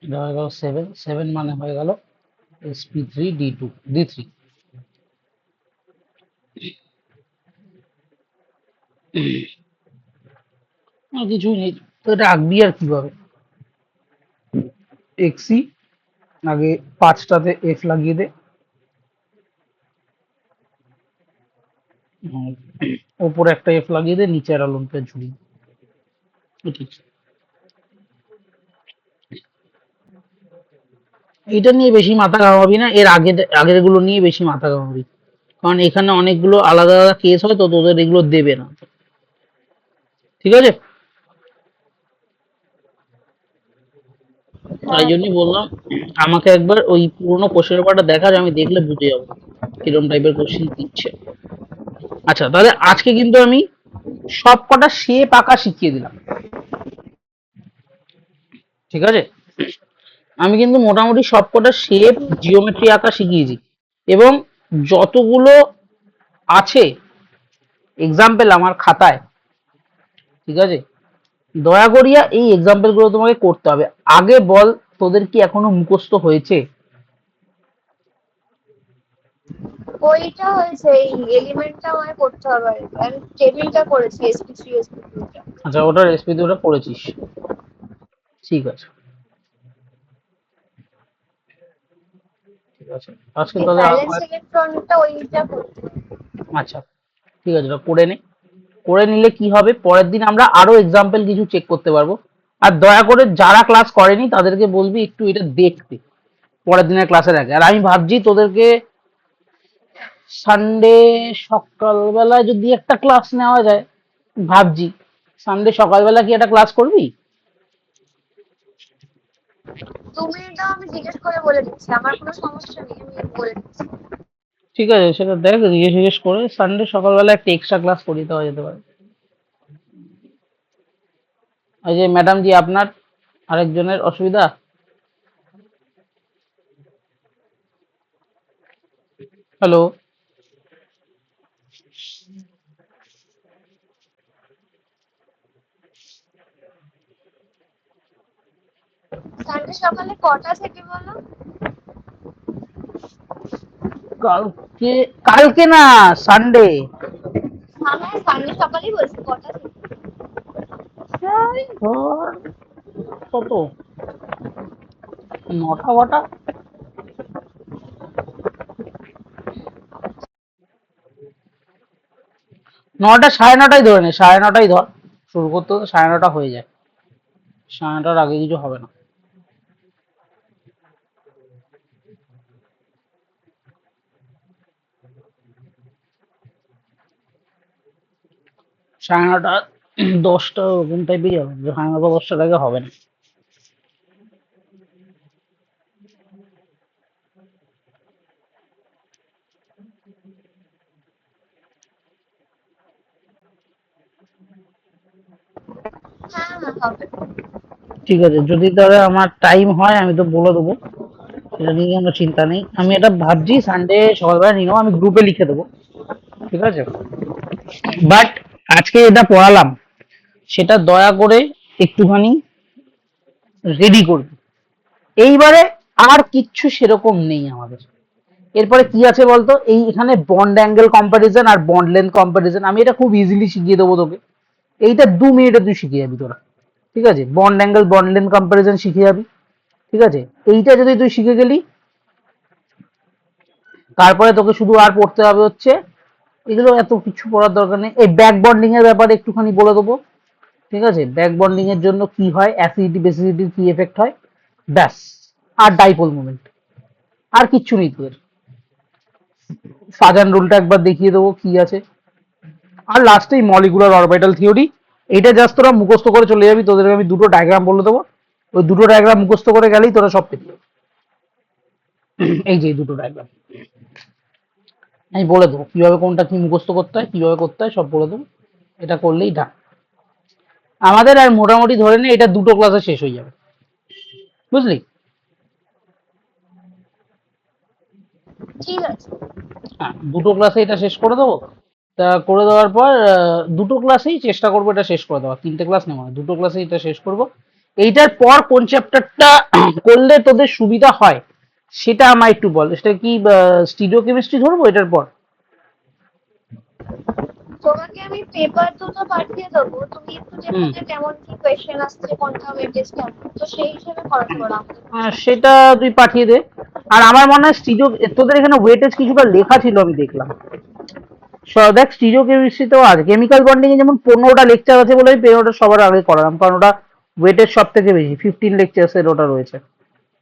এটা হয়ে গেল 7 মানে হয়ে গেল sp3d2d3। আর কিছুই নেই, তো এটা আঁকবি আর কিভাবে? এক্সি আগে 5টাতে এফ লাগিয়ে দে, উম, ওপরে একটা এফ লাগিয়ে দে, নিচে একটা লোন পেয়ার ঝুলিয়ে দে। ঠিক, এটা নিয়ে বেশি মাথা ঘামাবি না, এর আগের গুলো নিয়ে বেশি মাথা ঘামাবি, কারণ এখানে অনেকগুলো আলাদা আলাদা কেস হয়, তো তোদের এগুলো দেবে না, ঠিক আছে? তাই হ্যাঁ জন্যই বললাম আমাকে একবার ওই পুরোনো কোশ্চেন পেপারটা দেখা যায়, আমি দেখলে বুঝে যাবো কিরকম টাইপের কোশ্চেন দিচ্ছে। আচ্ছা, তাহলে আজকে কিন্তু আমি সব কটা শেপ আঁকা শিখিয়ে দিলাম, ঠিক আছে? আমি কিন্তু মোটামুটি সবকটা শেপ জিওমেট্রি আঁকা শিখিয়েছি, এবং যতগুলো আছে এক্সাম্পল আমার খাতায়, ঠিক আছে, দয়া করিয়া এই এক্সাম্পল গুলো তোমাকে করতে হবে। আগে বল, তোদের কি এখনো মুখস্থ হয়েছে? ওইটা হয়েছে, এই এলিমেন্টটা আমায় করতে হবে। আমি টেবিলটা করেছি, SP3 SP2টা। আচ্ছা, ওটা রেসিপি ওটা করেছিস, ঠিক আছে, ঠিক আছে। আজকে এই তাহলে ভ্যালেন্স ইলেকট্রনটা ওইটা করতে হবে। আচ্ছা, ঠিক আছে, ওটা করে নে। করে নিলে কি হবে, পরের দিন আমরা আরো এক্সাম্পল কিছু চেক করতে পারবো। আর দয়া করে যারা ক্লাস করেনি তাদেরকে বলবি একটু এটা দেখতে পরের দিনের ক্লাসের আগে। আর আমি ভাবছি তোদেরকে সানডে সকালবেলা যদি একটা ক্লাস নেওয়া যায়, ভাবছি সানডে সকালবেলা কি একটা ক্লাস করবি? তুমি দাও, আমি জিজ্ঞেস করে বলে দিচ্ছি, আমার কোনো সমস্যা নেই, আমি বলে দিচ্ছি। ঠিক আছে, সেটা দেখ, জিজ্ঞেস করে সানডে সকালবেলা একটা এক্সট্রা ক্লাস করিয়ে দেওয়া যেতে পারে। এই যে ম্যাডাম জি, আপনার আরেকজনের অসুবিধা। হ্যালো। সানডে সকালে কটা থেকে বলো? কালকে, কালকে না, সানডে। হ্যাঁ সানডে সকালেই বলছি, কটা থেকে? এই ধর কত, 9টা কটা, 9টা 9:30 ধরে নে, 9:30 ধর। শুরু করতে তো 9:30 হয়ে যায়, 9:30 আগে কিছু হবে না। 9:30, 10টা ওরকম টাইপেরই হবে, 9:30 10টার আগে হবে না। হ্যাঁ হ্যাঁ হবে। ঠিক আছে, যদি তাহলে আমার টাইম হয় আমি তো বলে দেবো, সেটা নিয়ে কোনো চিন্তা নেই। আমি এটা ভাবছি সানডে সকালবেলা নিয়ে নেবো, আমি গ্রুপে লিখে দেবো, ঠিক আছে? বাট আজকে যেটা পড়ালাম সেটা দয়া করে একটুখানি রেডি করবি। এইবারে আর কিচ্ছু সেরকম নেই আমাদের। এরপরে কি আছে বলতো, এই এখানে বন্ড অ্যাঙ্গেল কম্পারিজন আর বন্ড লেন্থ কম্পারিজন, আমি এটা খুব ইজিলি শিখিয়ে দেবো তোকে। এইটা 2 মিনিটে তুই শিখে যাবি তোরা, ঠিক আছে? Bond angle bond length comparison শিখে যাবি, ঠিক আছে? এইটা যদি তুই শিখে গেলি, তারপরে তোকে শুধু আর পড়তে হবে হচ্ছে, এগুলো এত কিছু পড়ার দরকার নেই। এই ব্যাক বন্ডিং এর ব্যাপারে একটুখানি বলে দেবো, ঠিক আছে? ব্যাক বন্ডিং এর জন্য কি হয়, অ্যাসিডিটি বেসিডিটির কি এফেক্ট হয়, ব্যাস। আর ডাইপোল মোমেন্ট, আর কিচ্ছু নেই তোদের। সাজান রুলটা একবার দেখিয়ে দেবো কি আছে, আর লাস্টেই মলিকুলার অরবিটাল থিওরি। এইটা জাস্ট তোরা মুখস্থ করে চলে যাবি, তোদেরকে আমি দুটো ডায়াগ্রাম বলে দেবো, ওই দুটো ডায়াগ্রাম মুখস্থ করে গেলেই তোরা সব পেয়ে যাবে। এই যে এই দুটো ডায়াগ্রাম আমি বলে দেবো কিভাবে কোনটা কি মুখস্থ করতে হয়, কিভাবে করতে হয়, সব বলে দেবো। এটা করলেই ডান আমাদের। আর মোটামুটি ধরে নে এটা দুটো ক্লাসে শেষ হয়ে যাবে, বুঝলি? ঠিক আছে। হ্যাঁ, দুটো ক্লাসে এটা শেষ করে দেবো। তা করে দেওয়ার পর দুটো ক্লাসেই চেষ্টা করবো এটা শেষ করে দেওয়া, 3টে ক্লাস নেবো না, দুটো ক্লাসেই এটা শেষ করব। এইটার পর কোন চ্যাপ্টারটা করলে তোদের সুবিধা হয় সেটা আমায় একটু বল। সেটা কি স্টিরিও কেমিস্ট্রি ধরবো এটার পর? তোমাকে আমি পেপার দুটো পাঠিয়ে দেবো, তুমি একটু দেখো হুম। যে কেমন কি কোয়েশ্চেন আসছে, কোনটা ওয়েটেজ কেমন, তো সেই হিসেবে খরচ করো আমাদের। সেটা তুই পাঠিয়ে দে। আর আমার মনে হয় স্টিরিও, তোদের এখানে ওয়েটেজ কিছুটা লেখা ছিল আমি দেখলাম। দেখ স্টিরিও কেমিস্ট্রিতেও আছে, কেমিক্যাল বন্ডিং এ যেমন 15টা লেকচার আছে বলে আমি 15টা সবার আগে করালাম, কারণ ওটা ওয়েটেজ সব থেকে বেশি, 15 লেকচার্স এর ওটা রয়েছে।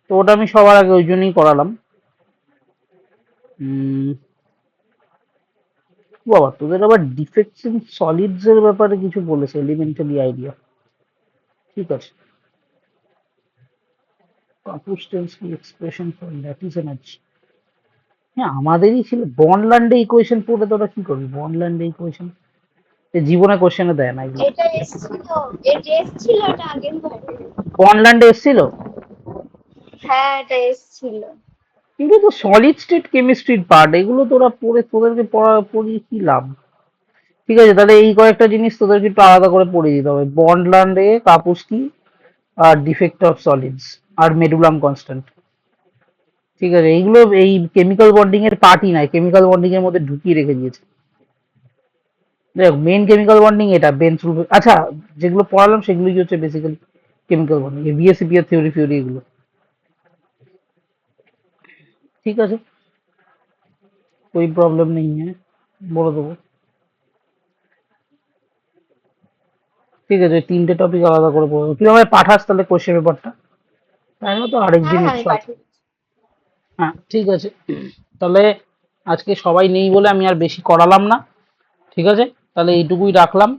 তো ওটা আমি সবার আগে ওই জন্যই করালাম। উম, বাবা তোদের আবার ডিফেক্টস ইন সলিডস এর ব্যাপারে কিছু বলেছে, এলিমেন্টারি আইডিয়া, ঠিক আছে। Kapuscinski expression for lattice energy. হ্যাঁ আমাদেরই ছিল বন্ডল্যান্ডে ইকুয়েশন পড়ে তোরা কি করবি বন্ডল্যান্ডে ইকুয়েশন জীবনে কোশ্চেনে দেয় না এগুলো এটা এসেছিল, এটা এসেছিল, এটা আগের বারে। বন্ডল্যান্ডে এসেছিল হ্যাঁ এটা এসেছিল। এগুলো তো সলিড স্টেট কেমিস্ট্রির পার্ট এগুলো তোরা পড়ে তোদেরকে পড়িয়ে কি লাভ ঠিক আছে তাহলে এই কয়েকটা জিনিস তোদেরকে একটু আলাদা করে পড়িয়ে দিতে হবে বন্ডল্যান্ডে কাপুস্কি আর ডিফেক্ট অফ সলিডস আর মেডুলাম কনস্ট্যান্ট ঠিক আছে এইগুলো এই কেমিক্যাল বন্ডিং এর পার্টই নাই কেমিক্যাল বন্ডিং এর মধ্যে ঢুকিয়ে রেখে দিয়েছে দেখ মেন কেমিক্যাল বন্ডিং এটা বেনজুল আচ্ছা যেগুলো পড়ালাম সেগুলোই হচ্ছে বেসিক্যালি কেমিক্যাল বন্ডিং বিএসসি এর থিওরি ফিওরি এগুলো ঠিক আছে कोई प्रॉब्लम नहीं है বলে দেবো ঠিক আছে তিনটে টপিক আলাদা করে পড়বো তুই আমায় পাঠাস তাহলে কোশ্চেন পেপারটা তাই না তো আরেকদিন হ্যাঁ হ্যাঁ আমি এক্সট্রা পাঠিয়ে দিচ্ছি। হ্যাঁ ঠিক আছে তাহলে আজকে সবাই নেই বলে আমি আর বেশি করালাম না ঠিক আছে তাহলে এইটুকুই রাখলাম